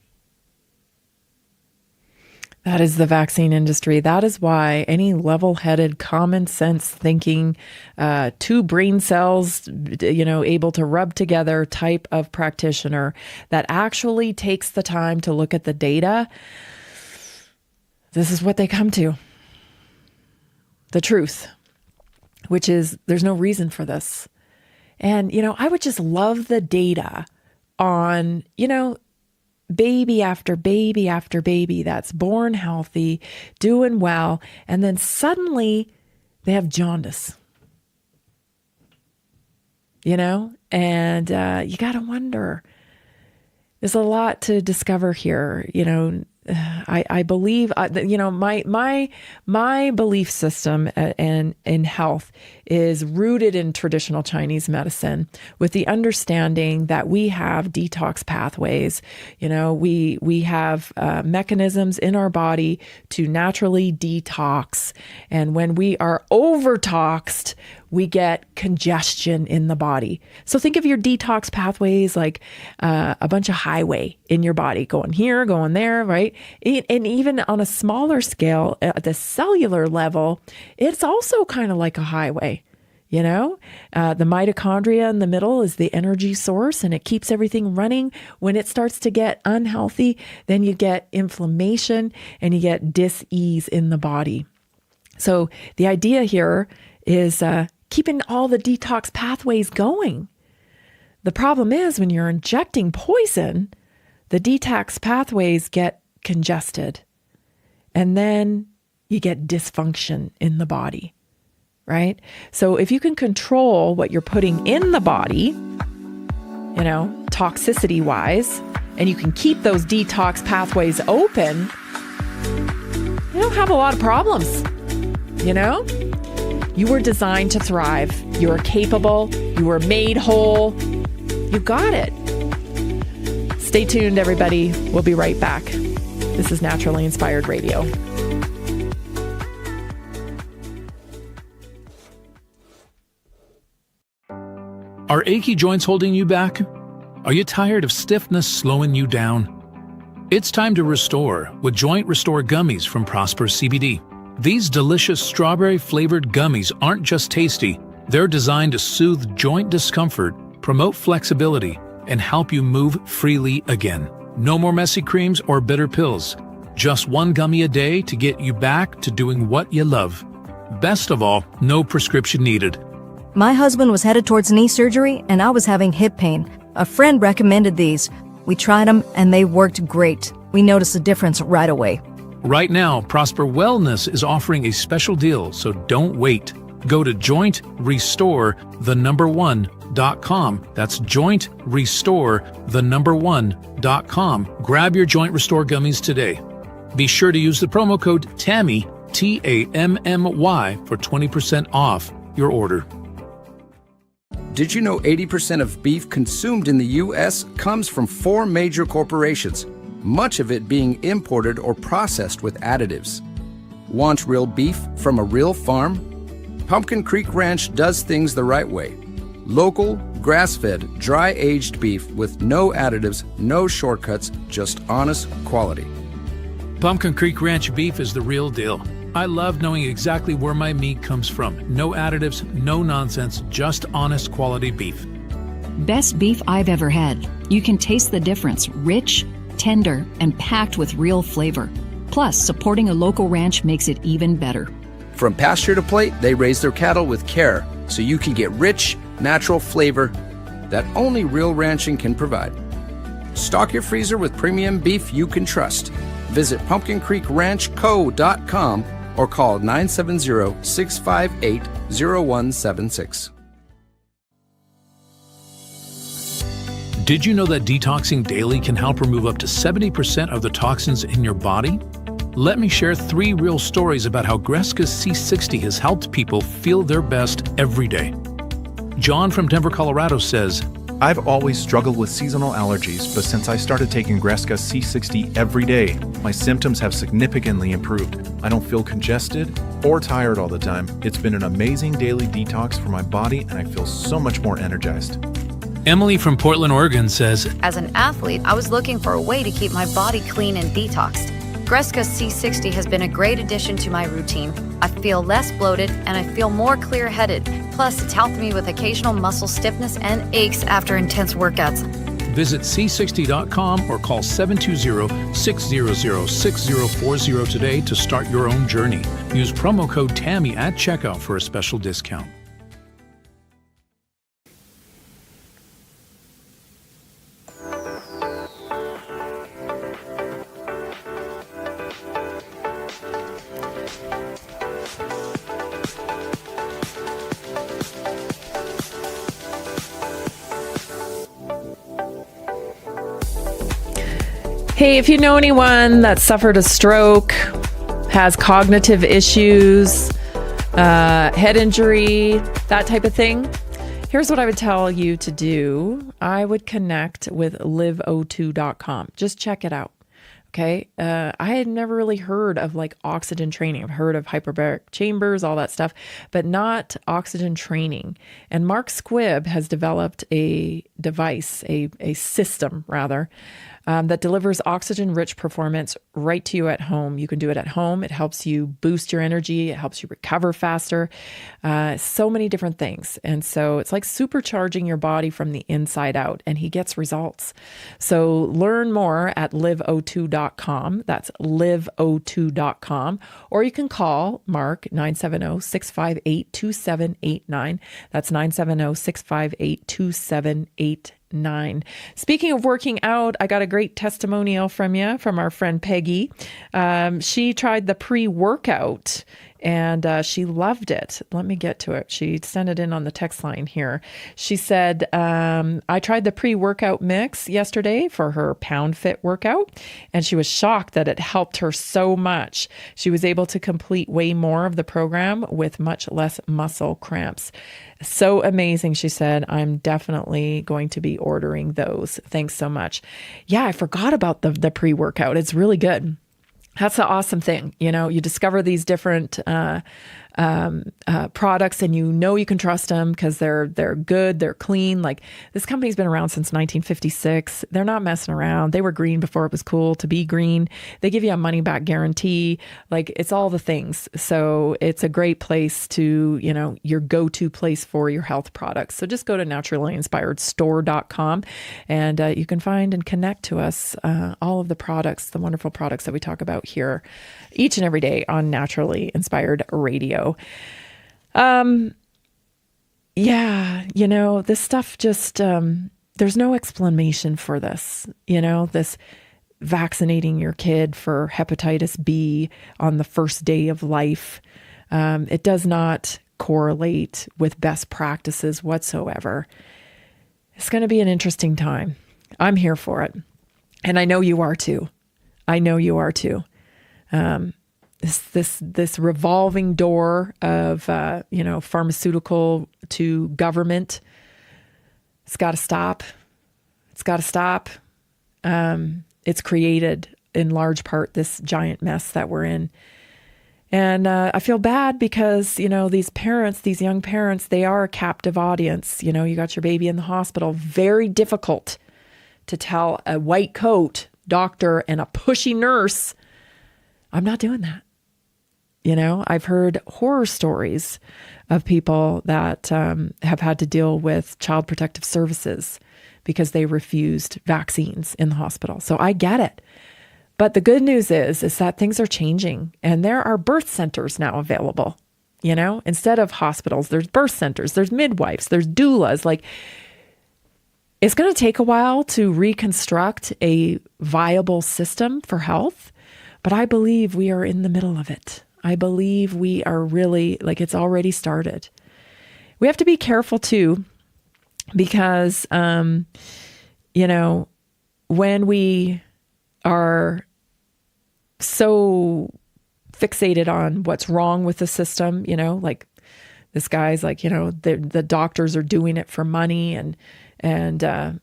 That is the vaccine industry. That is why any level-headed, common sense thinking, 2 brain cells, able to rub together type of practitioner that actually takes the time to look at the data, this is what they come to. The truth, which is there's no reason for this. And, I would just love the data on, baby after baby after baby that's born healthy, doing well, and then suddenly they have jaundice. And you got to wonder. There's a lot to discover here. I believe, my belief system and in health is rooted in traditional Chinese medicine with the understanding that we have detox pathways. We have mechanisms in our body to naturally detox. And when we are overtoxed, we get congestion in the body. So think of your detox pathways like a bunch of highway in your body, going here, going there, right? And even on a smaller scale, at the cellular level, it's also kind of like a highway. You know, the mitochondria in the middle is the energy source and it keeps everything running. When it starts to get unhealthy, then you get inflammation and you get dis-ease in the body. So the idea here is keeping all the detox pathways going. The problem is when you're injecting poison, the detox pathways get congested and then you get dysfunction in the body. Right? So if you can control what you're putting in the body, you know, toxicity wise, and you can keep those detox pathways open, you don't have a lot of problems. You know, you were designed to thrive. You are capable. You were made whole. You got it. Stay tuned, everybody. We'll be right back. This is Naturally Inspired Radio. Are achy joints holding you back? Are you tired of stiffness slowing you down? It's time to restore with Joint Restore Gummies from Prosper CBD. These delicious strawberry-flavored gummies aren't just tasty, they're designed to soothe joint discomfort, promote flexibility, and help you move freely again. No more messy creams or bitter pills. Just one gummy a day to get you back to doing what you love. Best of all, no prescription needed. My husband was headed towards knee surgery, and I was having hip pain. A friend recommended these. We tried them, and they worked great. We noticed a difference right away. Right now, Prosper Wellness is offering a special deal, so don't wait. Go to jointrestore1.com. That's jointrestore1.com. Grab your Joint Restore gummies today. Be sure to use the promo code TAMMY, TAMMY, for 20% off your order. Did you know 80% of beef consumed in the U.S. comes from 4 major corporations, much of it being imported or processed with additives? Want real beef from a real farm? Pumpkin Creek Ranch does things the right way. Local, grass-fed, dry-aged beef with no additives, no shortcuts, just honest quality. Pumpkin Creek Ranch beef is the real deal. I love knowing exactly where my meat comes from. No additives, no nonsense, just honest quality beef. Best beef I've ever had. You can taste the difference. Rich, tender, and packed with real flavor. Plus, supporting a local ranch makes it even better. From pasture to plate, they raise their cattle with care, so you can get rich, natural flavor that only real ranching can provide. Stock your freezer with premium beef you can trust. Visit pumpkincreekranchco.com or call 970-658-0176. Did you know that detoxing daily can help remove up to 70% of the toxins in your body? Let me share 3 real stories about how Greska's C60 has helped people feel their best every day. John from Denver, Colorado says, I've always struggled with seasonal allergies, but since I started taking Greska C60 every day, my symptoms have significantly improved. I don't feel congested or tired all the time. It's been an amazing daily detox for my body, and I feel so much more energized. Emily from Portland, Oregon says, As an athlete, I was looking for a way to keep my body clean and detoxed. Greska C60 has been a great addition to my routine. I feel less bloated and I feel more clear-headed. Plus, it's helped me with occasional muscle stiffness and aches after intense workouts. Visit c60.com or call 720-600-6040 today to start your own journey. Use promo code TAMMY at checkout for a special discount. Hey, if you know anyone that suffered a stroke, has cognitive issues, head injury, that type of thing, here's what I would tell you to do. I would connect with liveO2.com. Just check it out. Okay. I had never really heard of like oxygen training. I've heard of hyperbaric chambers, all that stuff, but not oxygen training. And Mark Squibb has developed a device, a system rather, that delivers oxygen-rich performance right to you at home. You can do it at home. It helps you boost your energy. It helps you recover faster. So many different things. And so it's like supercharging your body from the inside out, and he gets results. So learn more at liveO2.com. That's liveO2.com. Or you can call Mark 970-658-2789. That's 970-658-2789. Speaking of working out, I got a great testimonial from our friend Peggy. She tried the pre-workout and she loved it. Let me get to it. She sent it in on the text line here. She said, I tried the pre-workout mix yesterday for her Pound Fit workout, and she was shocked that it helped her so much. She was able to complete way more of the program with much less muscle cramps. So amazing, she said. I'm definitely going to be ordering those. Thanks so much. Yeah, I forgot about the pre-workout. It's really good. That's the awesome thing. You discover these different products, and you can trust them because they're good, they're clean. Like, this company's been around since 1956. They're not messing around. They were green before it was cool to be green. They give you a money back guarantee. Like, it's all the things. So it's a great place to, your go-to place for your health products. So just go to naturallyinspiredstore.com and you can find and connect to us all of the products, the wonderful products that we talk about here each and every day on Naturally Inspired Radio. This stuff just, there's no explanation for this, this vaccinating your kid for hepatitis B on the first day of life. It does not correlate with best practices whatsoever. It's going to be an interesting time. I'm here for it. And I know you are too. This revolving door of, pharmaceutical to government. It's got to stop. It's created in large part this giant mess that we're in. And I feel bad because, these parents, these young parents, they are a captive audience. You got your baby in the hospital. Very difficult to tell a white coat doctor and a pushy nurse, I'm not doing that. I've heard horror stories of people that have had to deal with Child Protective Services because they refused vaccines in the hospital. So I get it. But the good news is that things are changing, and there are birth centers now available. Instead of hospitals, there's birth centers, there's midwives, there's doulas. Like, it's going to take a while to reconstruct a viable system for health, but I believe we are in the middle of it. I believe we are really, it's already started. We have to be careful too, because, when we are so fixated on what's wrong with the system, this guy's the doctors are doing it for money. And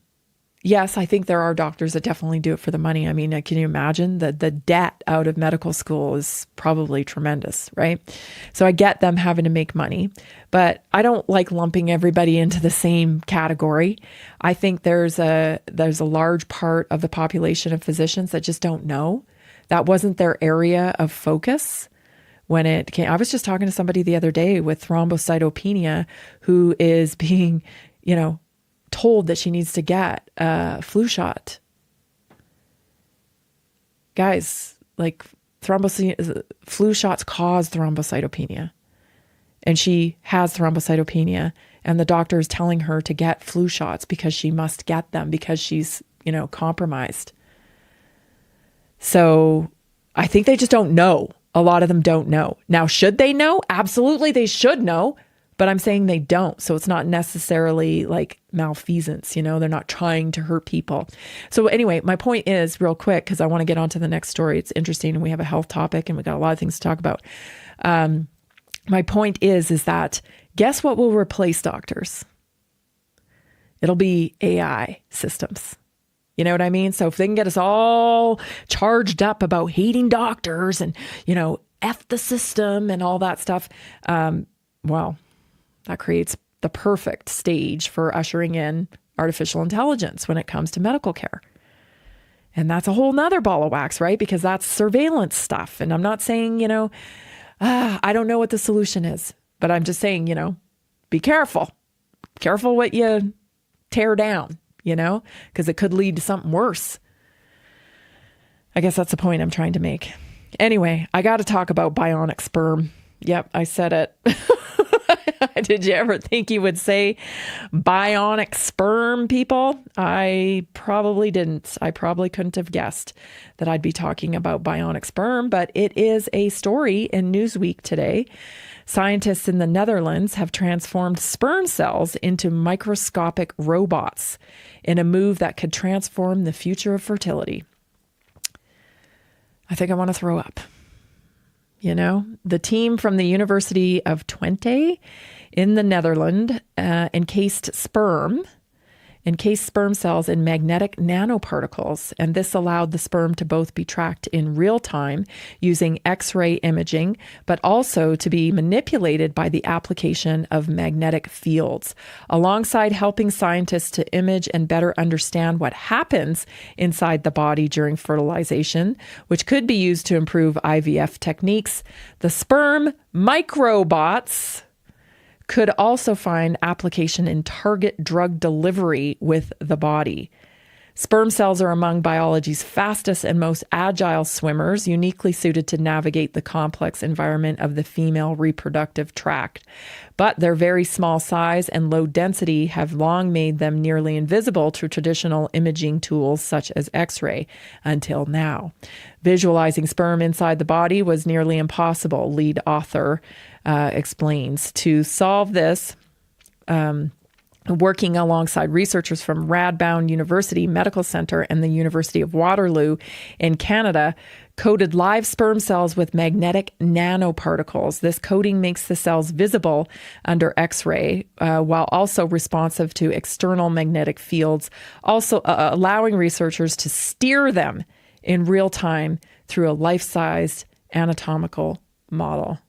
yes, I think there are doctors that definitely do it for the money. I mean, can you imagine the debt out of medical school is probably tremendous, right? So I get them having to make money, but I don't like lumping everybody into the same category. I think there's a large part of the population of physicians that just don't know. That wasn't their area of focus when it came. I was just talking to somebody the other day with thrombocytopenia who is being, told that she needs to get a flu shot. Guys, flu shots cause thrombocytopenia. And she has thrombocytopenia, and the doctor is telling her to get flu shots because she must get them because she's, compromised. So I think they just don't know. A lot of them don't know. Now, should they know? Absolutely, they should know. But I'm saying they don't. So it's not necessarily like malfeasance, they're not trying to hurt people. So anyway, my point is, real quick, because I want to get on to the next story. It's interesting, and we have a health topic, and we got a lot of things to talk about. My point is that guess what will replace doctors? It'll be AI systems. You know what I mean? So if they can get us all charged up about hating doctors and, F the system and all that stuff, well, that creates the perfect stage for ushering in artificial intelligence when it comes to medical care. And that's a whole nother ball of wax, right? Because that's surveillance stuff. And I'm not saying, I don't know what the solution is, but I'm just saying, be careful. Careful what you tear down, because it could lead to something worse. I guess that's the point I'm trying to make. Anyway, I got to talk about bionic sperm. Yep, I said it. Did you ever think you would say bionic sperm, people? I probably didn't. I probably couldn't have guessed that I'd be talking about bionic sperm, but it is a story in Newsweek today. Scientists in the Netherlands have transformed sperm cells into microscopic robots in a move that could transform the future of fertility. I think I want to throw up. The team from the University of Twente in the Netherlands encased sperm cells in magnetic nanoparticles, and this allowed the sperm to both be tracked in real time using X-ray imaging, but also to be manipulated by the application of magnetic fields, alongside helping scientists to image and better understand what happens inside the body during fertilization, which could be used to improve IVF techniques. The sperm microbots could also find application in target drug delivery with the body. Sperm cells are among biology's fastest and most agile swimmers, uniquely suited to navigate the complex environment of the female reproductive tract. But their very small size and low density have long made them nearly invisible to traditional imaging tools such as X-ray until now. Visualizing sperm inside the body was nearly impossible, lead author explains. To solve this, working alongside researchers from Radboud University Medical Center and the University of Waterloo in Canada, coated live sperm cells with magnetic nanoparticles. This coating makes the cells visible under X-ray, while also responsive to external magnetic fields, also allowing researchers to steer them in real time through a life-sized anatomical model.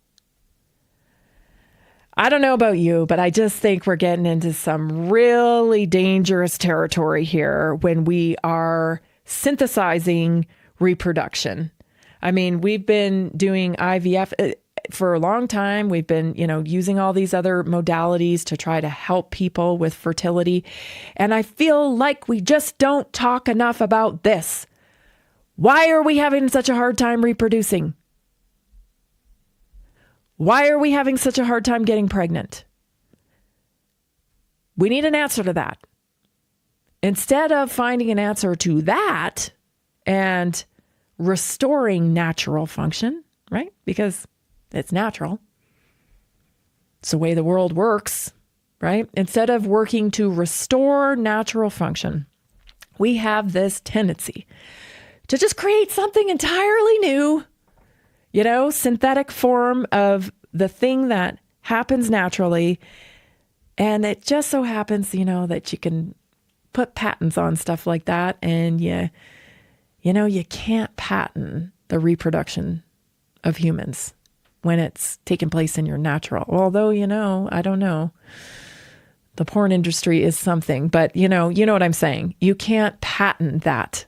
I don't know about you, but I just think we're getting into some really dangerous territory here when we are synthesizing reproduction. I mean, we've been doing IVF for a long time. We've been, using all these other modalities to try to help people with fertility. And I feel like we just don't talk enough about this. Why are we having such a hard time reproducing? Why are we having such a hard time getting pregnant? We need an answer to that. Instead of finding an answer to that and restoring natural function, right? Because it's natural. It's the way the world works, right? Instead of working to restore natural function, we have this tendency to just create something entirely new, synthetic form of the thing that happens naturally. And it just so happens, that you can put patents on stuff like that. And you can't patent the reproduction of humans when it's taking place in your natural. Although, I don't know. The porn industry is something, but you know what I'm saying? You can't patent that.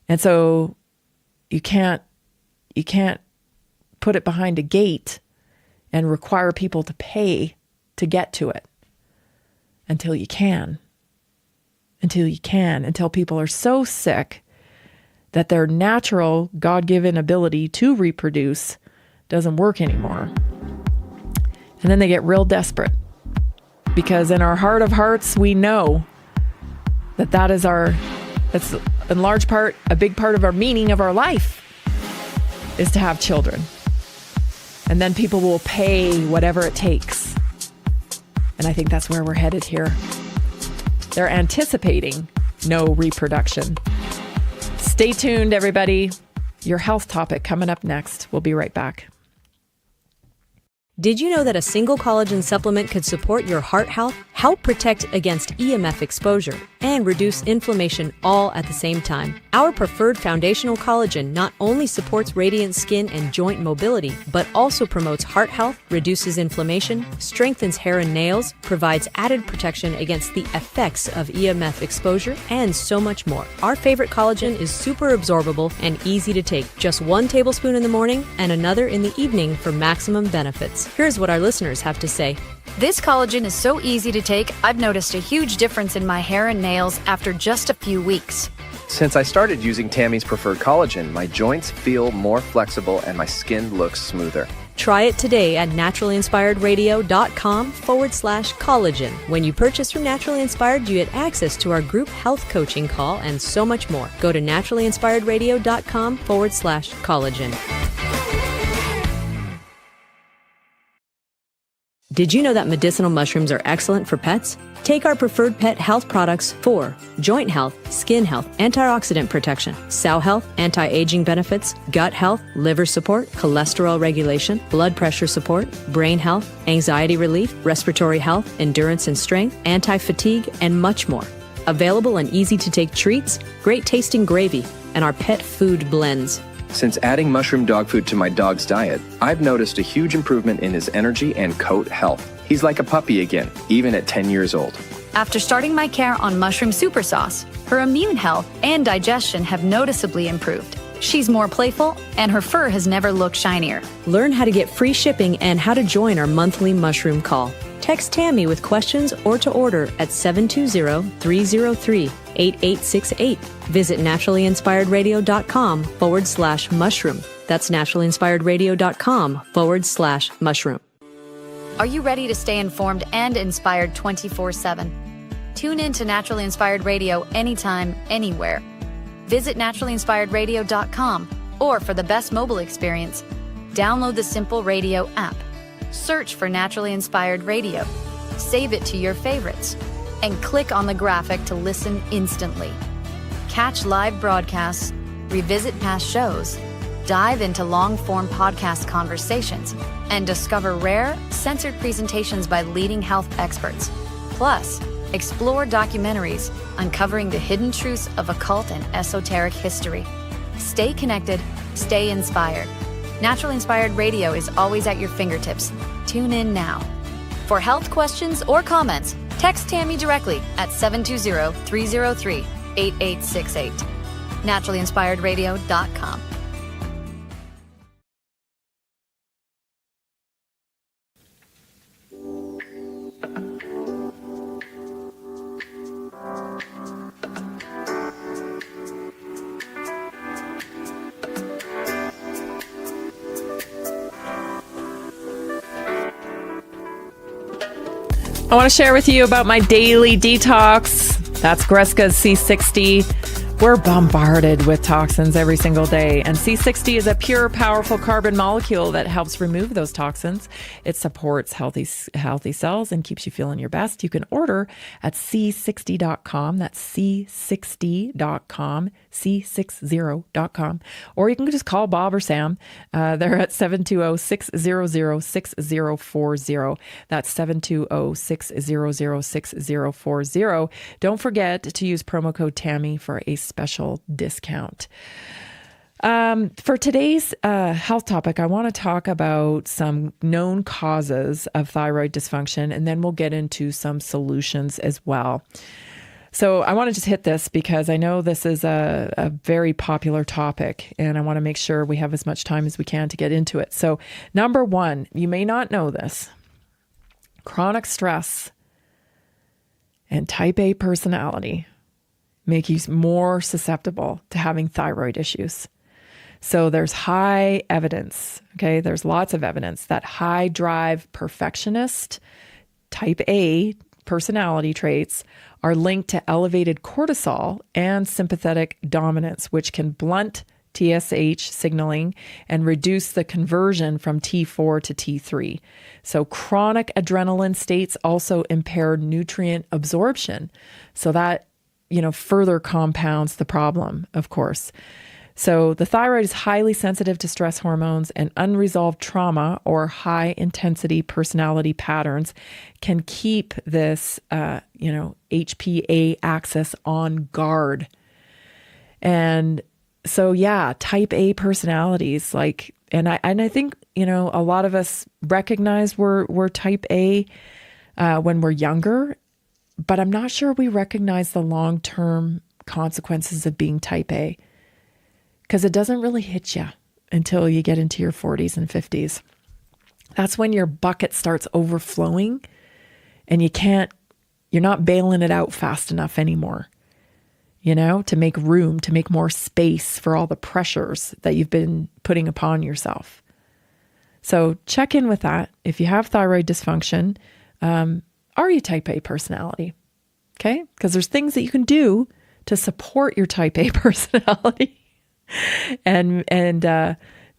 And so you can't put it behind a gate and require people to pay to get to it until people are so sick that their natural God-given ability to reproduce doesn't work anymore. And then they get real desperate because in our heart of hearts, we know that's in large part, a big part of our meaning of our life is to have children. And then people will pay whatever it takes. And I think that's where we're headed here. They're anticipating no reproduction. Stay tuned, everybody. Your health topic coming up next. We'll be right back. Did you know that a single collagen supplement could support your heart health? help protect against EMF exposure, and reduce inflammation all at the same time. Our preferred foundational collagen not only supports radiant skin and joint mobility, but also promotes heart health, reduces inflammation, strengthens hair and nails, provides added protection against the effects of EMF exposure, and so much more. Our favorite collagen is super absorbable and easy to take. Just 1 tablespoon in the morning and another in the evening for maximum benefits. Here's what our listeners have to say. This collagen is so easy to take, I've noticed a huge difference in my hair and nails after just a few weeks. Since I started using Tammy's preferred collagen, my joints feel more flexible and my skin looks smoother. Try it today at naturalinspiredradio.com/collagen. When you purchase from Naturally Inspired, you get access to our group health coaching call and so much more. Go to naturalinspiredradio.com/collagen. Did you know that medicinal mushrooms are excellent for pets? Take our preferred pet health products for joint health, skin health, antioxidant protection, cell health, anti-aging benefits, gut health, liver support, cholesterol regulation, blood pressure support, brain health, anxiety relief, respiratory health, endurance and strength, anti-fatigue, and much more. Available in easy-to-take treats, great-tasting gravy, and our pet food blends. Since adding mushroom dog food to my dog's diet, I've noticed a huge improvement in his energy and coat health. He's like a puppy again, even at 10 years old. After starting my care on mushroom super sauce, her immune health and digestion have noticeably improved. She's more playful, and her fur has never looked shinier. Learn how to get free shipping and how to join our monthly mushroom call. Text Tammy with questions or to order at 720-303-8868. Visit naturalinspiredradio.com/mushroom. That's naturalinspiredradio.com/mushroom. Are you ready to stay informed and inspired 24/7? Tune in to Naturally Inspired Radio anytime, anywhere. Visit naturalinspiredradio.com, or for the best mobile experience, download the Simple Radio app. Search for Naturally Inspired Radio, save it to your favorites, and click on the graphic to listen instantly. Catch live broadcasts, revisit past shows, dive into long-form podcast conversations, and discover rare, censored presentations by leading health experts. Plus, explore documentaries uncovering the hidden truths of occult and esoteric history. Stay connected, stay inspired. Naturally Inspired Radio is always at your fingertips. Tune in now. For health questions or comments, text Tammy directly at 720-303-8868. naturalinspiredradio.com. I want to share with you about my daily detox. That's Greska's C60. We're bombarded with toxins every single day, and C60 is a pure, powerful carbon molecule that helps remove those toxins. It supports healthy cells and keeps you feeling your best. You can order at C60.com. That's C60.com, C60.com. Or you can just call Bob or Sam. They're at 720-600-6040. That's 720-600-6040. Don't forget to use promo code Tammy for a special discount. For today's health topic, I want to talk about some known causes of thyroid dysfunction, and then we'll get into some solutions as well. So I want to just hit this because I know this is a very popular topic, and I want to make sure we have as much time as we can to get into it. So number one, you may not know this, chronic stress and type A personality make you more susceptible to having thyroid issues. So there's high evidence, okay? There's lots of evidence that high drive perfectionist, type A personality traits are linked to elevated cortisol and sympathetic dominance, which can blunt TSH signaling and reduce the conversion from T4 to T3. So chronic adrenaline states also impair nutrient absorption. So that further compounds the problem, of course. So the thyroid is highly sensitive to stress hormones, and unresolved trauma or high intensity personality patterns can keep this, HPA axis on guard. And so, yeah, type A personalities, and I think, a lot of us recognize we're type A when we're younger, but I'm not sure we recognize the long-term consequences of being type A, because it doesn't really hit you until you get into your 40s and 50s. That's when your bucket starts overflowing and you're not bailing it out fast enough anymore, to make room, to make more space for all the pressures that you've been putting upon yourself. So check in with that. If you have thyroid dysfunction, are you type A personality? Okay? Because there's things that you can do to support your type A personality and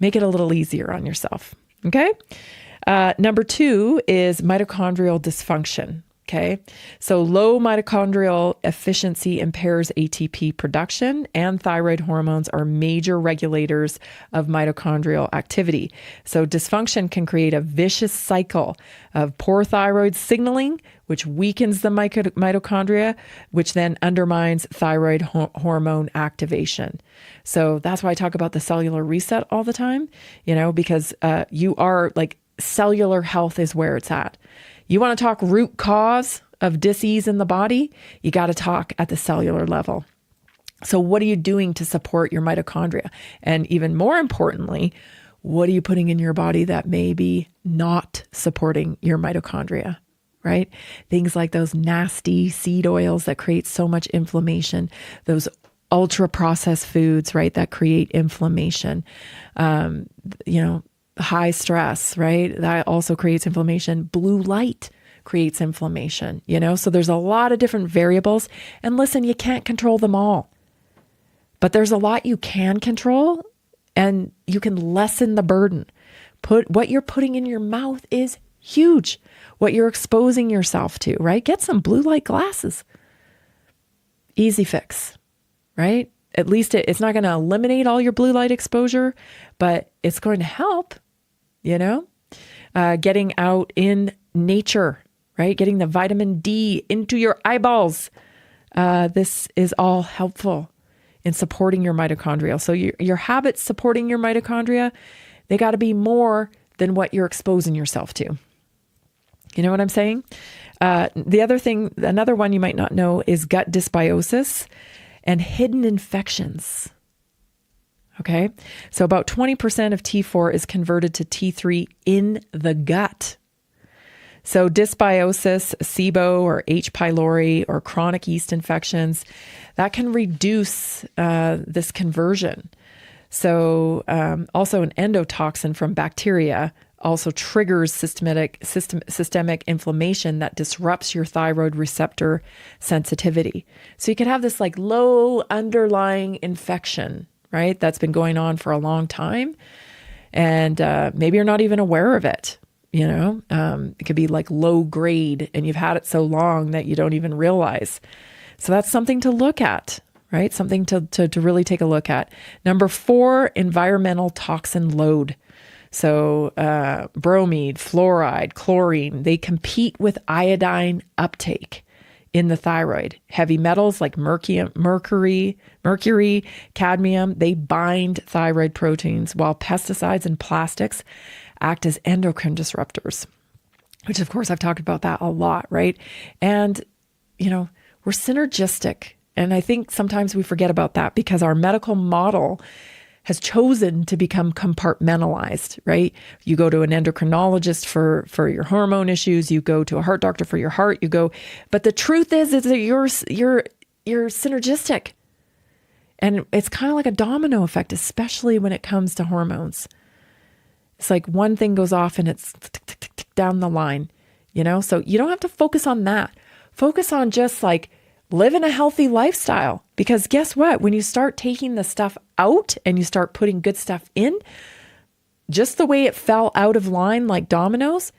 make it a little easier on yourself. Okay? Number 2 is mitochondrial dysfunction. Okay. So low mitochondrial efficiency impairs ATP production, and thyroid hormones are major regulators of mitochondrial activity. So dysfunction can create a vicious cycle of poor thyroid signaling, which weakens the mitochondria, which then undermines thyroid hormone activation. So that's why I talk about the cellular reset all the time, because you are cellular health is where it's at. You want to talk root cause of dis-ease in the body, you got to talk at the cellular level. So what are you doing to support your mitochondria? And even more importantly, what are you putting in your body that may be not supporting your mitochondria, right? Things like those nasty seed oils that create so much inflammation, those ultra processed foods, right, that create inflammation, high stress, right? That also creates inflammation. Blue light creates inflammation, so there's a lot of different variables. And listen, you can't control them all, but there's a lot you can control, and you can lessen the burden. What you're putting in your mouth is huge. What you're exposing yourself to, right? Get some blue light glasses. Easy fix, right? At least it's not going to eliminate all your blue light exposure, but it's going to help, getting out in nature, right? Getting the vitamin D into your eyeballs. This is all helpful in supporting your mitochondria. So your habits supporting your mitochondria, they got to be more than what you're exposing yourself to. You know what I'm saying? Another one you might not know is gut dysbiosis and hidden infections. Okay. So about 20% of T4 is converted to T3 in the gut. So dysbiosis, SIBO or H. pylori or chronic yeast infections, that can reduce this conversion. So also an endotoxin from bacteria also triggers systemic inflammation that disrupts your thyroid receptor sensitivity. So you could have this low underlying infection, right? That's been going on for a long time. And maybe you're not even aware of it. It could be low grade and you've had it so long that you don't even realize. So that's something to look at, right? Something to really take a look at. Number 4, environmental toxin load. So bromide, fluoride, chlorine, they compete with iodine uptake in the thyroid. Heavy metals like mercury, cadmium, they bind thyroid proteins, while pesticides and plastics act as endocrine disruptors, which of course I've talked about that a lot, right? And, we're synergistic. And I think sometimes we forget about that because our medical model has chosen to become compartmentalized, right? You go to an endocrinologist for your hormone issues, you go to a heart doctor for your heart, but the truth is that you're synergistic. And it's kind of like a domino effect, especially when it comes to hormones. It's like one thing goes off and it's down the line, So you don't have to focus on that. Focus on just living a healthy lifestyle. Because guess what? When you start taking the stuff out and you start putting good stuff in, just the way it fell out of line like dominoes,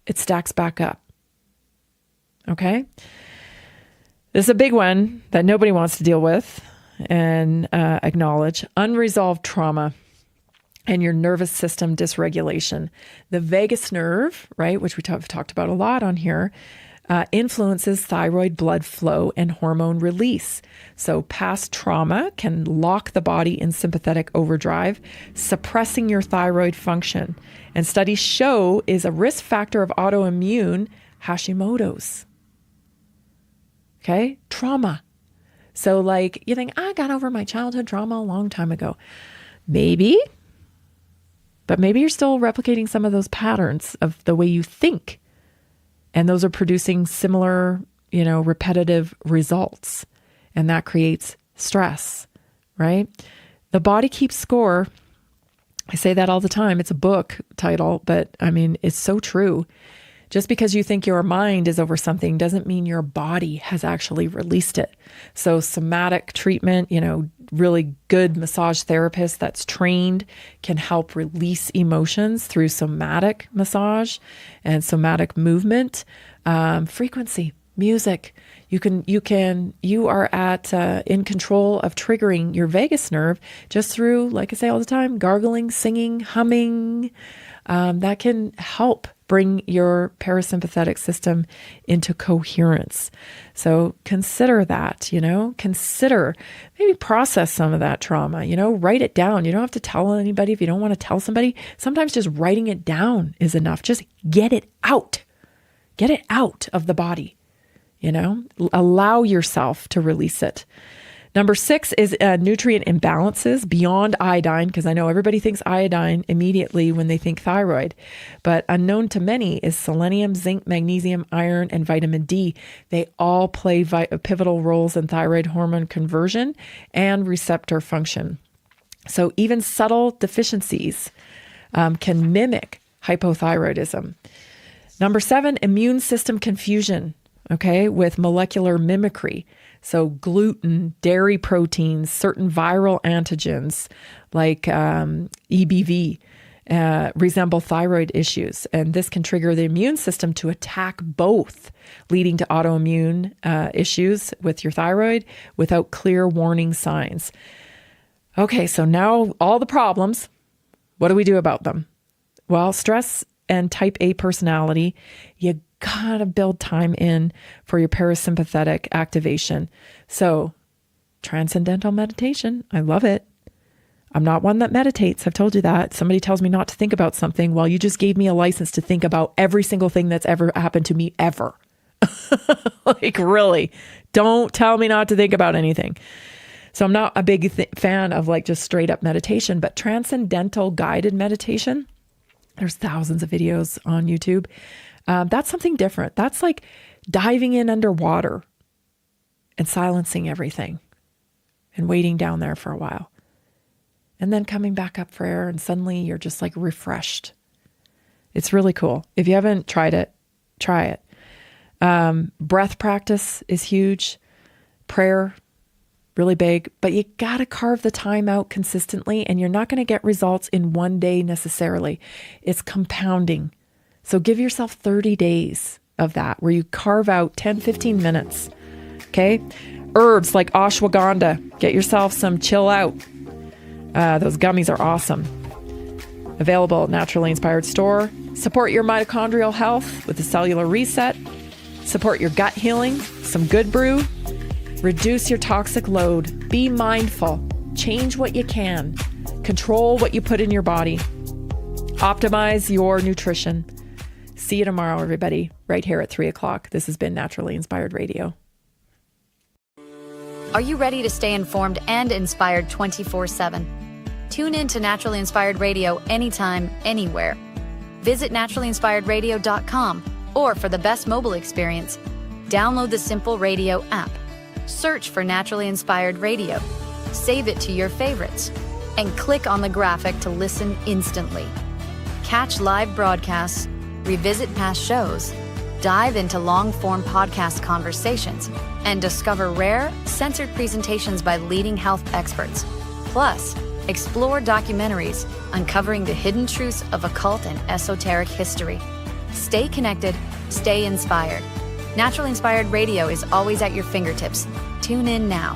it stacks back up. Okay? This is a big one that nobody wants to deal with. and acknowledge unresolved trauma and your nervous system dysregulation. The vagus nerve, right, which have talked about a lot on here, influences thyroid blood flow and hormone release. So past trauma can lock the body in sympathetic overdrive, suppressing your thyroid function. And studies show is a risk factor of autoimmune Hashimoto's. Okay? Trauma. So like you think, I got over my childhood trauma a long time ago. Maybe, but maybe you're still replicating some of those patterns of the way you think. And those are producing similar, repetitive results. And that creates stress, right? The body keeps score. I say that all the time. It's a book title, but I mean, it's so true. Just because you think your mind is over something doesn't mean your body has actually released it. So somatic treatment, really good massage therapist that's trained can help release emotions through somatic massage and somatic movement, frequency, music. You are in control of triggering your vagus nerve just through, like I say all the time, gargling, singing, humming. That can help bring your parasympathetic system into coherence. So consider that, consider, maybe process some of that trauma, write it down. You don't have to tell anybody if you don't want to tell somebody. Sometimes just writing it down is enough. Just get it out of the body, allow yourself to release it. Number 6 is nutrient imbalances beyond iodine, because I know everybody thinks iodine immediately when they think thyroid, but unknown to many is selenium, zinc, magnesium, iron, and vitamin D. They all play pivotal roles in thyroid hormone conversion and receptor function. So even subtle deficiencies can mimic hypothyroidism. Number 7, immune system confusion, with molecular mimicry. So gluten, dairy proteins, certain viral antigens like EBV resemble thyroid issues. And this can trigger the immune system to attack both, leading to autoimmune issues with your thyroid without clear warning signs. Okay, so now all the problems, what do we do about them? Well, stress and type A personality, you gotta build time in for your parasympathetic activation. So transcendental meditation, I love it. I'm not one that meditates. I've told you that. Somebody tells me not to think about something. Well, you just gave me a license to think about every single thing that's ever happened to me ever. Like really, don't tell me not to think about anything. So I'm not a big fan of like just straight up meditation, but transcendental guided meditation, there's thousands of videos on YouTube. That's something different. That's like diving in underwater and silencing everything and waiting down there for a while. And then coming back up for air and suddenly you're just like refreshed. It's really cool. If you haven't tried it, try it. Breath practice is huge. Prayer, really big, but you got to carve the time out consistently and you're not going to get results in one day necessarily. It's compounding. So give yourself 30 days of that where you carve out 10, 15 minutes. Okay. Herbs like ashwagandha, get yourself some chill out. Those gummies are awesome. Available at Naturally Inspired Store. Support your mitochondrial health with a cellular reset. Support your gut healing, some good brew. Reduce your toxic load. Be mindful. Change what you can. Control what you put in your body. Optimize your nutrition. See you tomorrow, everybody, right here at 3 o'clock. This has been Naturally Inspired Radio. Are you ready to stay informed and inspired 24/7? Tune in to Naturally Inspired Radio anytime, anywhere. Visit naturallyinspiredradio.com, or for the best mobile experience, download the Simple Radio app. Search for Naturally Inspired Radio, save it to your favorites, and click on the graphic to listen instantly. Catch live broadcasts, revisit past shows, dive into long-form podcast conversations, and discover rare, censored presentations by leading health experts. Plus, explore documentaries uncovering the hidden truths of occult and esoteric history. Stay connected, stay inspired. Naturally Inspired Radio is always at your fingertips. Tune in now.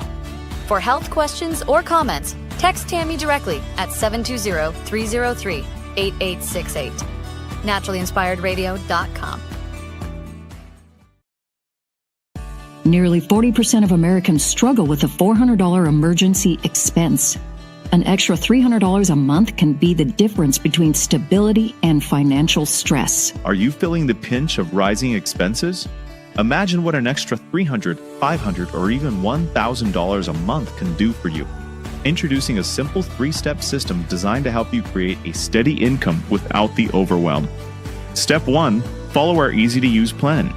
For health questions or comments, text Tammy directly at 720-303-8868. NaturallyInspiredRadio.com. Nearly 40% of Americans struggle with a $400 emergency expense. An extra $300 a month can be the difference between stability and financial stress. Are you feeling the pinch of rising expenses? Imagine what an extra $300, $500, or even $1,000 a month can do for you. Introducing a simple 3-step system designed to help you create a steady income without the overwhelm. Step 1, follow our easy-to-use plan.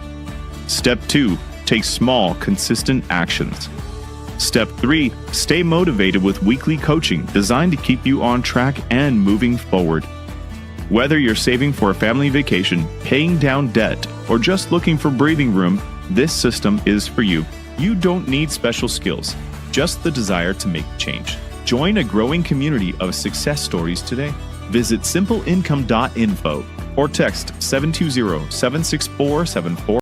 Step 2, take small, consistent actions. Step 3, stay motivated with weekly coaching designed to keep you on track and moving forward. Whether you're saving for a family vacation, paying down debt, or just looking for breathing room, this system is for you. You don't need special skills, just the desire to make change. Join a growing community of success stories today. Visit simpleincome.info or text 720-764-74